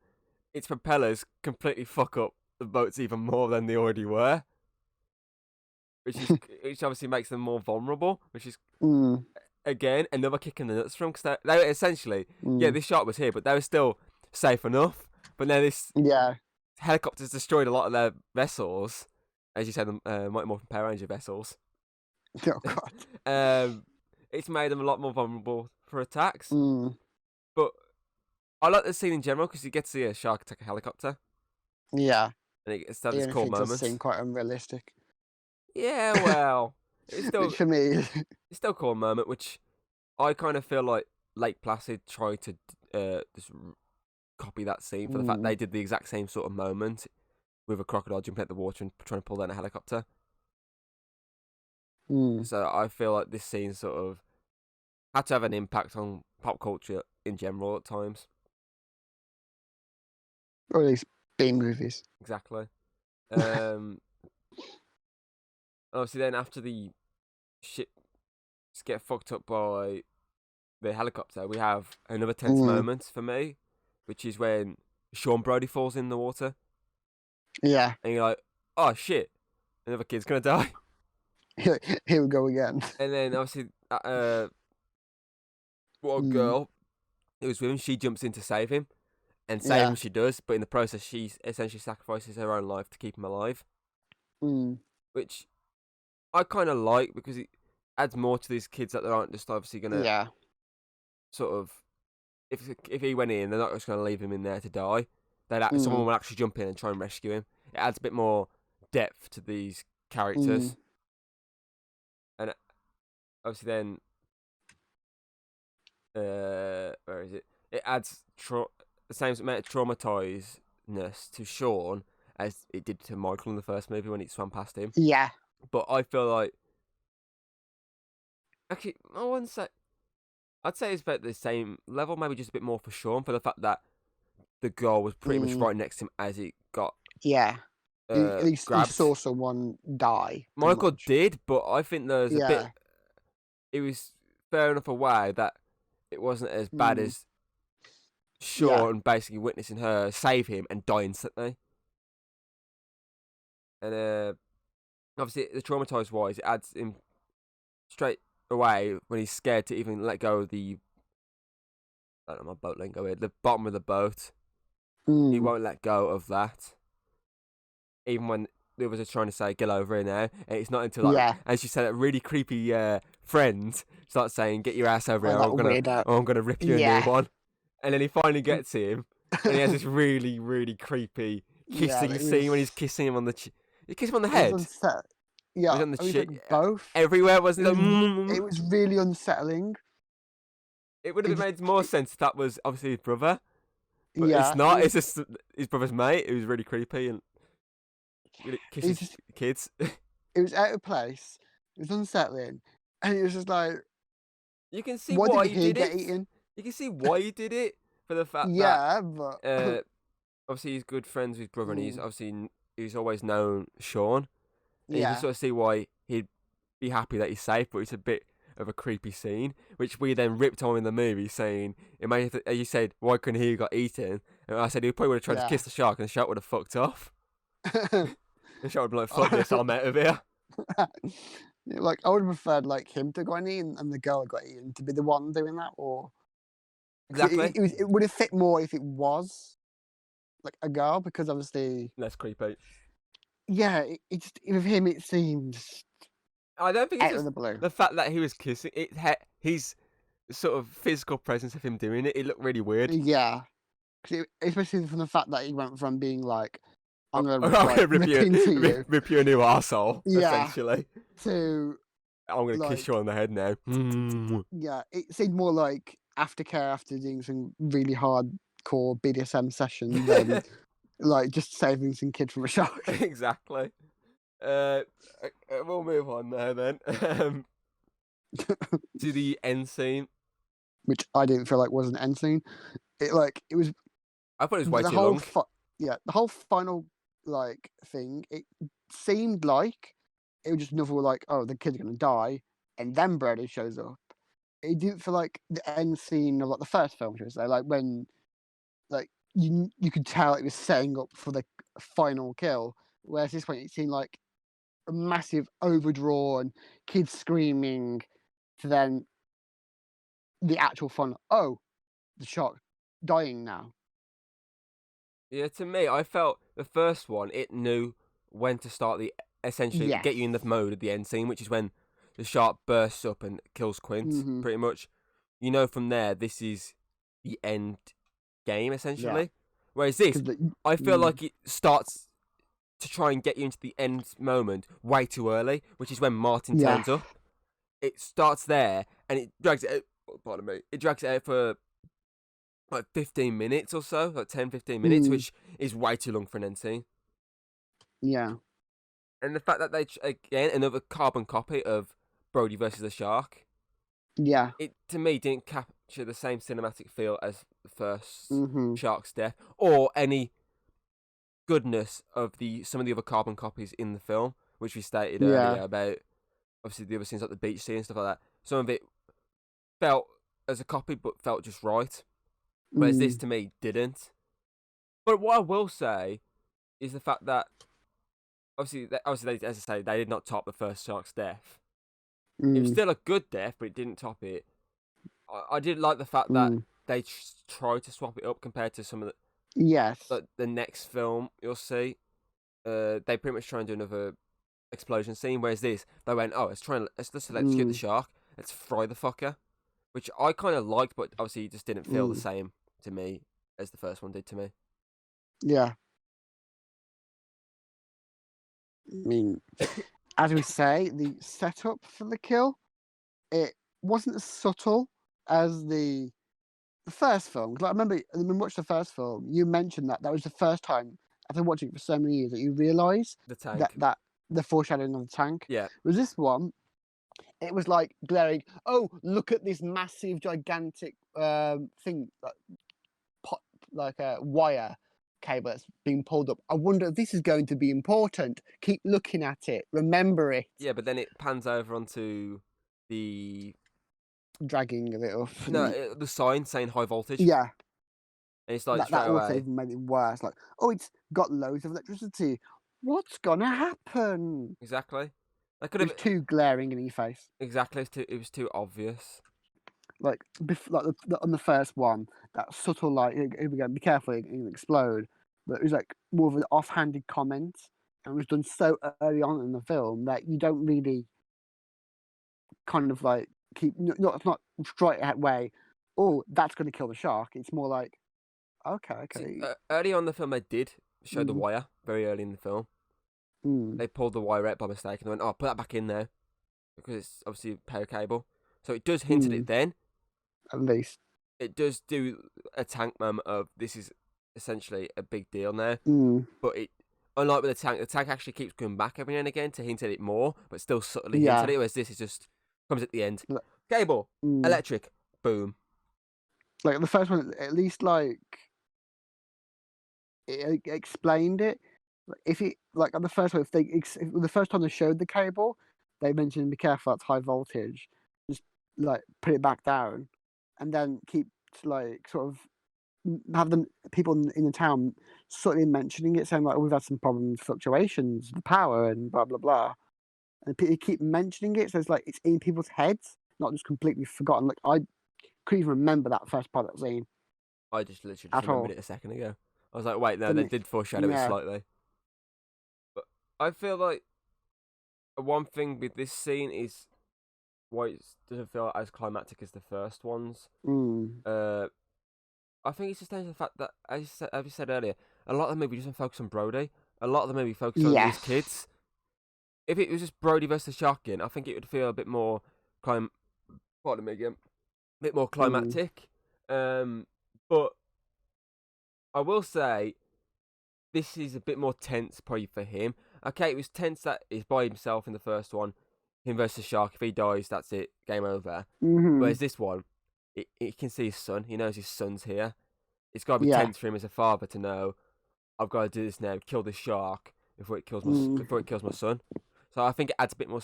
its propellers completely fuck up the boats even more than they already were, which obviously makes them more vulnerable. Which is Mm, again another kick in the nuts for them, because they were essentially, yeah, mm. this shark was here, but they were still safe enough. But now this Yeah. helicopter's destroyed a lot of their vessels, as you said, Mighty Morphin Power Ranger vessels. Oh God. um, it's made them a lot more vulnerable for attacks. Mm. But I like the scene in general because you get to see a shark attack a helicopter, Yeah. and it's had this Even if cool it does moment. seem quite unrealistic, Yeah, well, it's which still for me, it's still a cool moment, which I kind of feel like Lake Placid tried to just copy that scene for the fact mm, they did the exact same sort of moment with a crocodile jumping at the water and trying to pull down a helicopter. mm. So I feel like this scene sort of had to have an impact on pop culture in general at times. Or at least B movies. Exactly. Um, Obviously, then after the ships get fucked up by the helicopter, we have another tense Mm. moment for me, which is when Sean Brody falls in the water, Yeah. and you're like, "Oh shit, another kid's gonna die." Here we go again. And then obviously, what Mm. girl who was with him, she jumps in to save him, and save him Yeah. she does, but in the process, she essentially sacrifices her own life to keep him alive, Mm. which I kind of like because it adds more to these kids that they aren't just obviously gonna Yeah. sort of, if he went in, they're not just gonna leave him in there to die. Someone Mm. will actually jump in and try and rescue him. It adds a bit more depth to these characters, Mm. and obviously then, where is it? It adds the same amount of traumatisedness to Sean as it did to Michael in the first movie when he swam past him. Yeah. But I feel like, actually, I wouldn't say. I'd say it's about the same level, maybe just a bit more for Sean, for the fact that the girl was pretty much Mm. right next to him as it got Yeah. At least he grabbed. saw someone die, pretty Michael much. did, but I think there's a bit. Yeah. It was fair enough away that it wasn't as bad Mm. as Yeah. Sean basically witnessing her save him and die instantly. And obviously, the traumatized wise, it adds him straight away when he's scared to even let go of the. I don't know, my boat lingo here. The bottom of the boat. He Mm. won't let go of that. Even when the others are trying to say, get over here now. And it's not until, like, Yeah. as you said, that really creepy friend starts saying, get your ass over Oh, here, that weirdo. or I'm gonna rip you a new Yeah. one. And then he finally gets him, and he has this really, really creepy Yeah. kissing scene when he's kissing him on the you kiss him on the It was head? unset. Or Yeah. on the I mean, cheek? like both. Everywhere, wasn't It it? was, Like, it was really unsettling. it would It have just, made more sense if that was obviously his brother, but it's yeah. not. It's just his brother's mate. It was really creepy and really It kisses just, kids. it was out of place. It was unsettling, and it was just like, You can see why why did he he did get it. eaten? You can see why he did it for the fact that Yeah, but obviously he's good friends with his brother, and mm, he's always known Sean, and you can yeah, sort of see why he'd be happy that he's safe. But it's a bit of a creepy scene, which we then ripped on in the movie, saying, "Imagine if you said why couldn't he have got eaten?" And I said he probably would have tried to yeah. kiss the shark, and the shark would have fucked off. The shark would be like, "Fuck this, I'm out of here." Yeah, like I would have preferred like him to go and eat and the girl got eaten to be the one doing that, or 'cause Exactly. it would have fit more if it was like a girl because obviously, That's creepy. yeah, it just with him it seems I don't think it's out of just the blue. the fact that he was kissing. His sort of physical presence of him doing it. It looked really weird. Yeah, 'cause especially from the fact that he went from being like, I'm I'm gonna gonna like rip into you, rip you a new arsehole, yeah, essentially. to I'm gonna kiss you like, on the head now. yeah, it seemed more like aftercare after doing some really hardcore BDSM session than like just saving some kid from a shark. Exactly. Uh, we'll move on now then. To the end scene. Which I didn't feel like was an end scene. It was I thought it was way the too whole long. the whole final like thing. It seemed like it was just another like, oh, the kid's gonna die, and then Brody shows up, it didn't feel like the end scene of like the first film, should I say, like when like you could tell it was setting up for the final kill. Whereas this one, it seemed like a massive overdrawn kids screaming to then the actual fun. Oh, the shark dying now. Yeah, to me, I felt the first one, it knew when to start essentially Yes. get you in the mode of the end scene, which is when the shark bursts up and kills Quint, Mm-hmm. pretty much. You know from there, this is the end game, Yeah. essentially. Whereas this, I feel like it starts to try and get you into the end moment way too early, which is when Martin turns up. It starts there, and it drags it out, pardon me, it drags it out for like 15 minutes or so, like 10, 15 minutes, which is way too long for an end scene. Yeah. And the fact that again, another carbon copy of Brody versus the Shark, Yeah. it to me didn't capture the same cinematic feel as the first Mm-hmm. Shark's death, or any goodness of some of the other carbon copies in the film, which we stated earlier about obviously the other scenes like the beach scene and stuff like that. Some of it felt as a copy, but felt just right, whereas this to me didn't. But what I will say is the fact that obviously, as I say, they did not top the first Shark's death. It was still a good death, but it didn't top it. I did like the fact that they tried to swap it up compared to some of the next film you'll see. They pretty much try and do another explosion scene, whereas this, they went, oh, let's get the shark, let's fry the fucker, which I kind of liked, but obviously it just didn't feel the same to me as the first one did to me. Yeah. I mean, as we say, the setup for the kill, it wasn't as subtle as the first film. Like, I remember when we watched the first film, you mentioned that was the first time after watching it for so many years that you realise The tank. that the foreshadowing of the tank. Yeah. Was this one? It was like glaring. Oh, look at this massive, gigantic thing, like a wire cable that's being pulled up. I wonder if this is going to be important. Keep looking at it. Remember it. Yeah, but then it pans over onto the Dragging of it off. no, the sign saying high voltage. Yeah. And it's like That straight also away. even made it worse. Like, oh, it's got loads of electricity. What's gonna happen? Exactly. That It could was have too glaring in your face. exactly. It was too obvious. Like, on the first one, that subtle, like, here we go, be careful, it'll explode. But it was like more of an offhanded comment, and it was done so early on in the film that you don't really kind of like keep not straight away. Oh, that's going to kill the shark. It's more like, okay. See, early on in the film, they did show the wire very early in the film. They pulled the wire out by mistake and they went, "Oh, put that back in there," because it's obviously a power cable. So it does hint at it then. At least it does do a tank moment of this is essentially a big deal now. But it, unlike with the tank actually keeps coming back every now and again to hint at it more, but still subtly hint at it. Whereas this is just comes at the end. Cable, electric, boom. Like the first one, at least like it explained it. If it like on the first one, if the first time they showed the cable, they mentioned be careful, it's high voltage. Just like put it back down, and then keep like sort of have them people in the town sort of mentioning it, saying like, oh, we've had some problems, fluctuations, the power, and blah blah blah. And keep mentioning it, so it's like it's in people's heads, not just completely forgotten. Like I couldn't even remember that first part of that scene. I just literally just remembered it a second ago. I was like, wait, no, they did foreshadow it slightly. But I feel like one thing with this scene is why it doesn't feel as climactic as the first ones. I think it's just down to the fact that, as you said earlier, a lot of the movie doesn't focus on Brody. A lot of the movie focuses on these kids. If it was just Brody versus Shark again, I think it would feel a bit more pardon me again, a bit more climactic. But I will say this is a bit more tense probably for him. Okay, it was tense that he's by himself in the first one. Him versus Shark. If he dies, that's it. Game over. Whereas this one, he can see his son. He knows his son's here. It's got to be tense for him as a father to know, I've got to do this now. Kill this shark before it kills my son. So I think it adds a bit more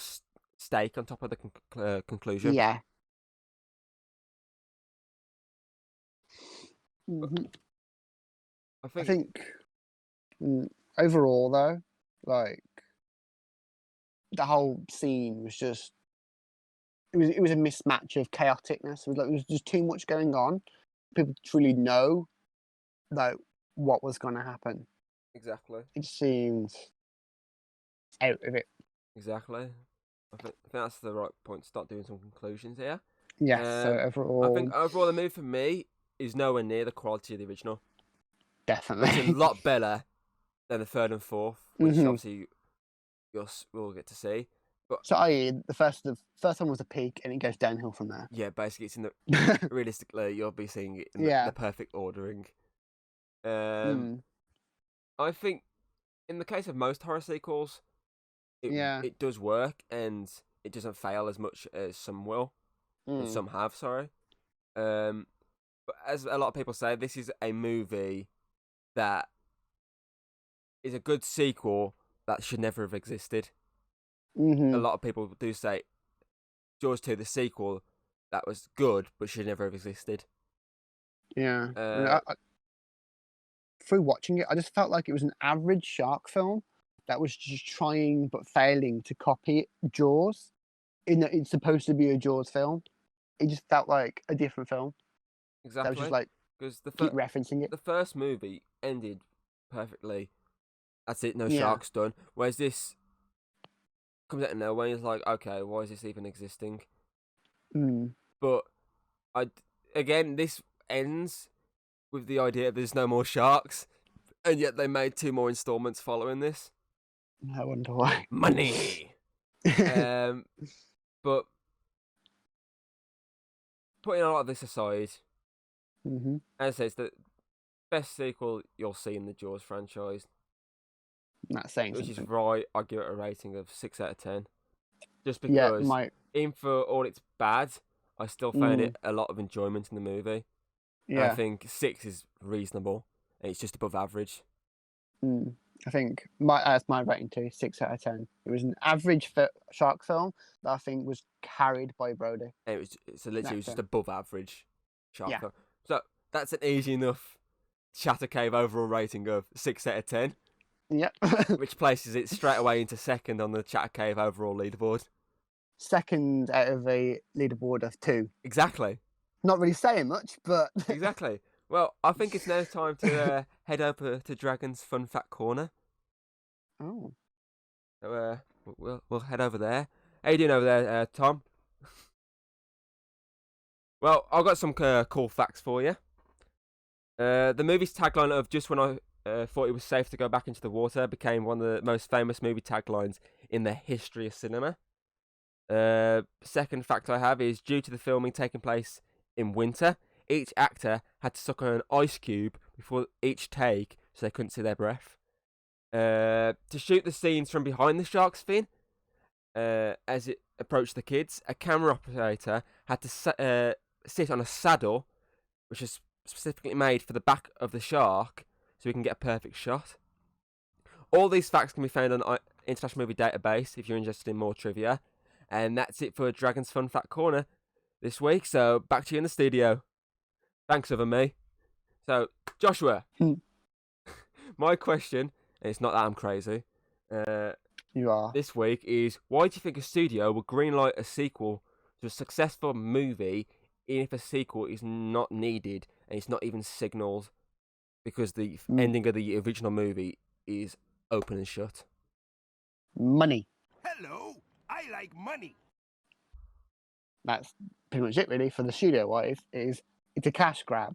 stake on top of the conclusion. Yeah. Mhm. I I think think overall though, like the whole scene was just it was a mismatch of chaoticness. It was just too much going on. People truly know like what was going to happen. exactly, It seemed out of it. exactly. I think that's the right point to start doing some conclusions here. Yes. So Um, I think overall, overall the movie for me is nowhere near the quality of the original. It's a definitely. lot better than the third and fourth, which hmm obviously we'll get to see. But So, i.e., the first one was a peak, and it goes downhill from there. yeah, basically, it's in the realistically you'll be seeing it in the Yeah. perfect ordering. Um, Mm. I think in the case of most horror sequels, it Yeah. it does work and it doesn't fail as much as some will, and Mm. some have. Sorry. Um, but as a lot of people say, this is a movie that is a good sequel that should never have existed. A hmm lot of people do say Jaws 2, the sequel, that was good but should never have existed. Yeah. And Uh, through watching it, I just felt like it was an average shark film that was just trying but failing to copy Jaws. In that it's supposed to be a Jaws film, it just felt like a different film that was just exactly, like because keep referencing it. the first movie ended perfectly. That's it, no Yeah. sharks done. Whereas this comes out of nowhere, and it's like, okay, why is this even existing? Mm. But I again, this ends with the idea there's no more sharks, and yet they made two more installments following this. I wonder why. Money. Um, but putting a lot of this aside, hmm as I say, it's the best sequel you'll see in the Jaws franchise, That's saying which is something. right. I give it a rating of 6 out of 10, just Yeah, because, my even for all its bad, I still found mm, it a lot of enjoyment in the movie. And I yeah. think 6 is reasonable, and it's just above average. Mm. I think that's my rating too. 6 out of 10. It was an average shark film that I think was carried by Brody. And it's literally just Actor. above average shark Yeah. film. So that's an easy enough Shatter Cave overall rating of 6 out of 10, Yep. which places it straight away into second on the Chatter Cave overall leaderboard. Second out of a leaderboard of two. Exactly, Not really saying much, but exactly. Well, I think it's now time to head over to Dragon's Fun Fact Corner. oh, So we'll head over there. How you doing over there, Tom? Well, I've got some cool facts for you. The movie's tagline of "Just when I thought it was safe to go back into the water" became one of the most famous movie taglines in the history of cinema. Second fact I have is due to the filming taking place in winter, each actor had to suck on an ice cube before each take so they couldn't see their breath. To shoot the scenes from behind the shark's fin, as it approached the kids, a camera operator had to sit on a saddle, which is specifically made for the back of the shark, so we can get a perfect shot. All these facts can be found on International Movie Database if you're interested in more trivia. And that's it for Dragon's Fun Fact Corner this week. So back to you in the studio. Thanks, other me. So, Joshua, Hmm. my question, and it's not that I'm crazy, you are. this week is why do you think a studio would greenlight a sequel to a successful movie even if a sequel is not needed and it's not even signalled because the Mm. ending of the original movie is open and shut? Money. Hello, I like money. That's pretty much it, really. For the studio wise, it's a cash grab.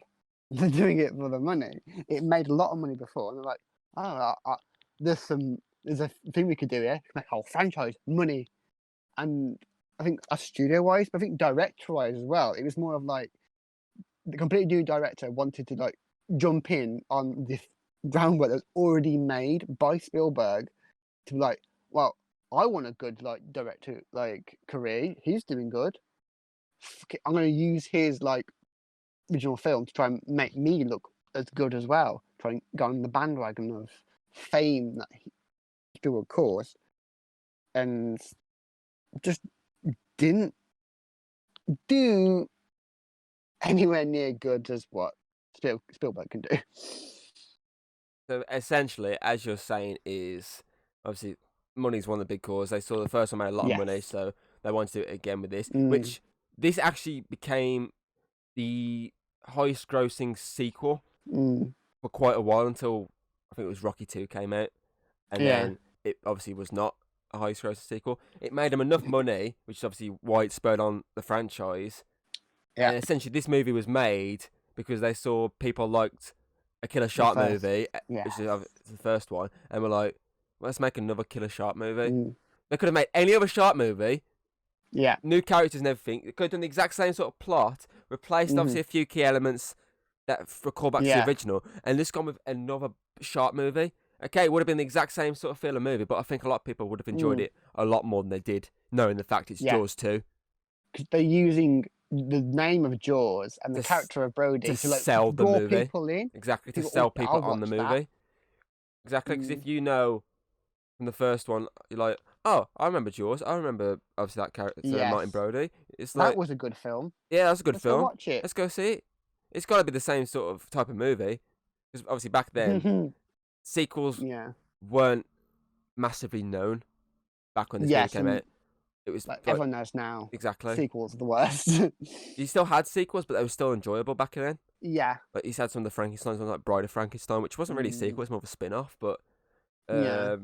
They're doing it for the money. It made a lot of money before, and they're like, oh, there's a thing we could do here. Make a whole franchise, money, and I think a studio wise, but I think director wise as well. It was more of like the completely new director wanted to like jump in on this groundwork that's already made by Spielberg to be like, well, I want a good like director like career. He's doing good. I'm going to use his like original film to try and make me look as good as well. Try and go on the bandwagon of fame that he still cause, and just didn't do anywhere near good as what Spielberg can do. So essentially, as you're saying, is obviously money's one of the big causes. They saw the first one made a lot of money, Yes. so they wanted to do it again with this. Mm. Which this actually became the highest grossing sequel Mm. for quite a while until I think it was Rocky 2 came out, and Yeah. then it obviously was not a highest grossing sequel. It made them enough money, which is obviously why it spurred on the franchise. Yeah. And essentially, this movie was made because they saw people liked a Killer Shark first- movie, Yeah. which is the first one, and were like, let's make another Killer Shark movie. Mm. They could have made any other shark movie, Yeah. new characters and everything. They could have done the exact same sort of plot, replaced obviously a few key elements that recall back to Yeah. the original, and just gone with another shark movie. Okay, it would have been the exact same sort of feel of movie, but I think a lot of people would have enjoyed it a lot more than they did, knowing the fact it's Yeah. Jaws 2. Because they're using the name of Jaws and the To s- character of Brody to to like sell the draw movie. people in. Exactly, to People, sell "Oh, people I'll on the watch that." movie. Exactly, because if you know from the first one, you're like, oh, I remember Jaws. I remember obviously that character, Martin Yes. Brody. It's That like, was a good film. yeah, that's a good Let's go film. watch it. Let's go see it. It's got to be the same sort of type of movie, because obviously back then sequels Yeah. weren't massively known. Back when this Yes, movie came and out, it was Like everyone knows now, exactly. sequels are the worst. You still had sequels, but they were still enjoyable back then. Yeah. Like he's had some of the Frankensteins, one like Bride of Frankenstein, which wasn't really a sequel; it's more of a spin-off. But Yeah.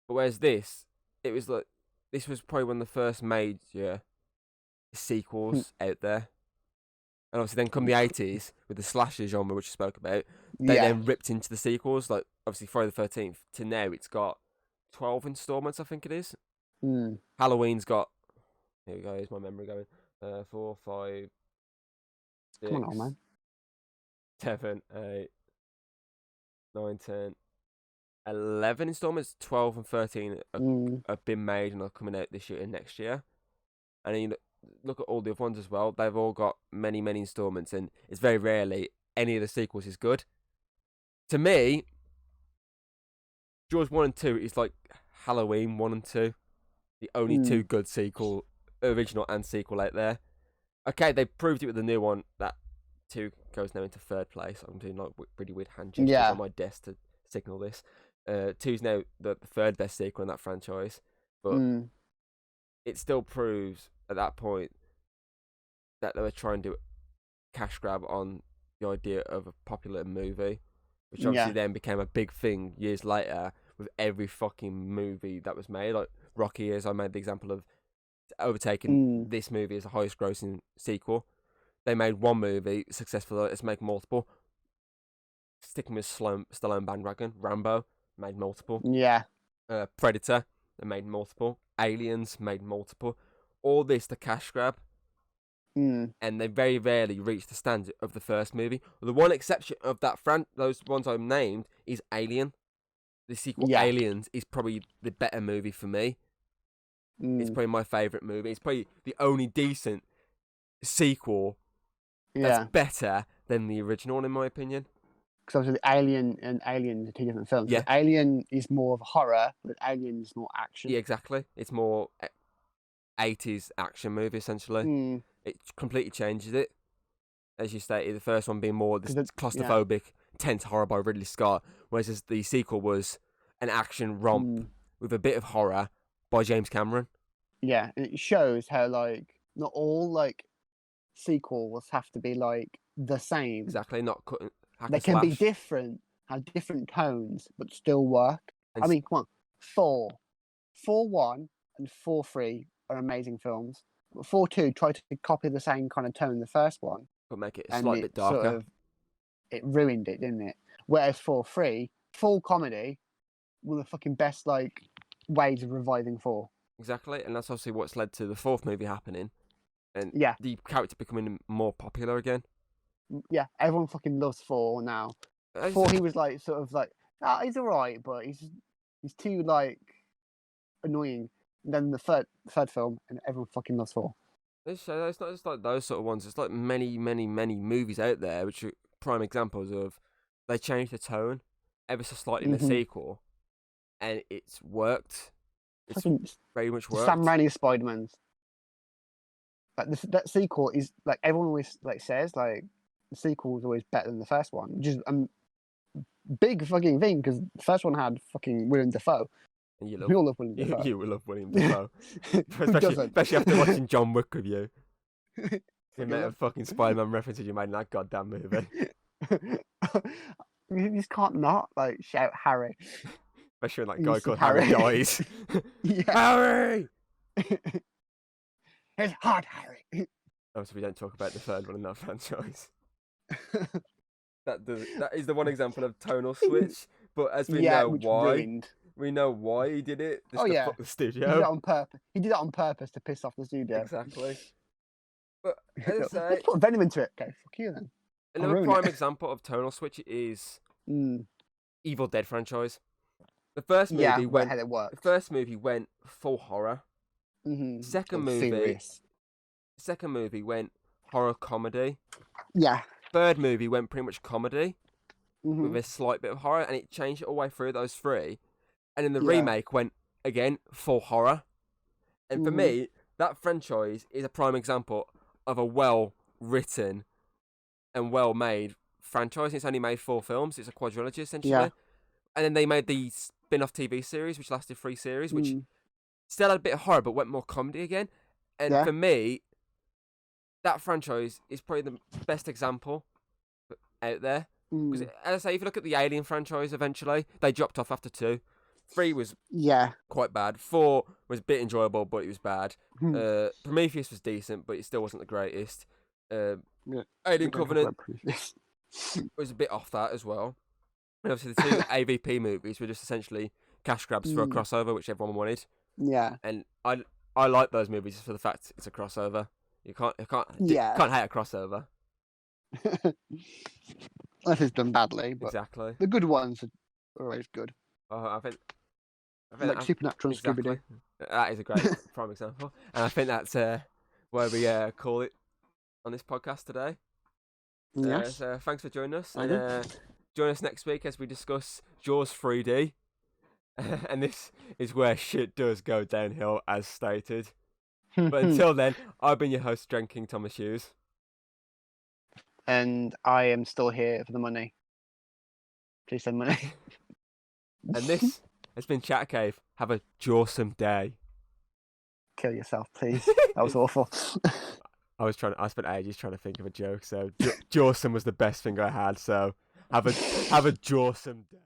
but whereas this, it was like this was probably one of the first major sequels out there. And obviously, then come the 80s with the slasher genre, which you spoke about. They Yeah. then ripped into the sequels, like obviously Friday the 13th. To now, it's got 12 installments, I think it is. Mm. Halloween's got. Here we go. Here's my memory going. 4, 5, 6, Come on, old man. 7, 8, 9, 10, 11 installments. 12 and 13 have been made and are coming out this year and next year. And then you look at all the other ones as well. They've all got many, many installments, and it's very rarely any of the sequels is good. To me, Jaws 1 and 2 is like Halloween 1 and 2. The only two good sequel, original and sequel out there. Okay, they proved it with the new one. That 2 goes now into third place. I'm doing like really weird hand gestures on my desk to signal this. 2's now the third best sequel in that franchise. But it still proves at that point that they were trying to do a cash grab on the idea of a popular movie, which obviously then became a big thing years later with every fucking movie that was made. Like Rocky, as I made the example of, overtaking this movie as the highest grossing sequel. They made one movie successful. Let's make multiple. Sticking with Stallone bandwagon, Rambo made multiple. Yeah. Predator, they made multiple. Aliens made multiple. All this the cash grab. And they very rarely reach the standard of the first movie. The one exception of that those ones I've named is Alien. The sequel Aliens is probably the better movie for me. It's probably my favourite movie. It's probably the only decent sequel that's better than the original, in my opinion. Because obviously Alien and Alien are two different films. Yeah. So Alien is more of a horror, but Alien is more action. Yeah, exactly. It's more 80s action movie, essentially. It completely changes it. As you stated, the first one being more this claustrophobic, tense horror by Ridley Scott, whereas the sequel was an action romp with a bit of horror by James Cameron. Yeah, and it shows how like not all like sequels have to be like the same. Exactly, not cutting. They can be different, have different tones, but still work. I mean, come on, 4-1 and 4-3 are amazing films. But 4-2 tried to copy the same kind of tone the first one, but make it a slight bit darker. It ruined it, didn't it? Whereas 4-3, full comedy, one of the fucking best like ways of reviving 4. Exactly, and that's obviously what's led to the fourth movie happening, and the character becoming more popular again. Yeah, everyone fucking loves 4 now. 4, he was like sort of like, he's alright, but he's too like annoying. And then the third film, and everyone fucking loves 4. It's not just like those sort of ones. It's like many, many, many movies out there which are prime examples of they changed the tone ever so slightly in the sequel, and it's worked. It's very much worked. Sam Raimi's Spider-Man's. Like that sequel is like everyone always like says like the sequel was always better than the first one, which is a big fucking thing because the first one had fucking Willem Dafoe. And We all love Willem you, Dafoe. you will love William Dafoe. Who especially, doesn't? especially after watching John Wick with you. The Fucking amount love- of fucking Spider-Man references you made in that goddamn movie. You just can't not like shout Harry. Especially when that You guy see called Harry Harry. dies. Yeah. Harry! It's hard, Harry. Obviously, we don't talk about the third one in that franchise. That is the one example of tonal switch. But as we yeah, know which why, ruined. we know why he did it. Just Oh, to yeah. fuck the He did it studio. on purpose. He did it on purpose to piss off the studio. Exactly. But as I say, Let's put Venom into it. Okay, fuck you then. another ruin prime it. example of tonal switch is Mm. Evil Dead franchise. The first movie Yeah, went. how it The worked. first movie went full horror. Mm-hmm. Second movie. Second movie went horror comedy. Yeah. Third movie went pretty much comedy Mm-hmm. with a slight bit of horror, and it changed it all the way through those three. And then the Yeah. remake went again full horror. And for Mhm. me, that franchise is a prime example of a well written and well made franchise. It's only made 4 films. It's a quadrilogy essentially. Yeah. And then they made the spin-off TV series, which lasted 3 series, which Mm. still had a bit of horror, but went more comedy again. And Yeah. for me, that franchise is probably the best example out there. Because, Mm. as I say, if you look at the Alien franchise, eventually they dropped off after 2. 3 was Yeah. quite bad. 4 was a bit enjoyable, but it was bad. Hmm. Prometheus was decent, but it still wasn't the greatest. Yeah. Alien We're gonna Covenant talk about previous. was a bit off that as well. And obviously, the 2 AVP movies were just essentially cash grabs for a Mm. crossover, which everyone wanted. Yeah. And I like those movies just for the fact it's a crossover. You can't Yeah. can't hate a crossover. Unless it's done badly, but Exactly. the good ones are always good. I think Like Supernatural and exactly. Scooby-Doo. That is a great prime example, and I think that's where we call it on this podcast today. Yes. So thanks for joining us, I and join us next week as we discuss Jaws 3D. And this is where shit does go downhill, as stated. But until then, I've been your host, Drinking Thomas Hughes. And I am still here for the money. Please send money. And this has been Chat Cave. Have a jawsome day. Kill yourself, please. That was awful. I spent ages trying to think of a joke, so jawsome was the best thing I had, so have a jawsome day.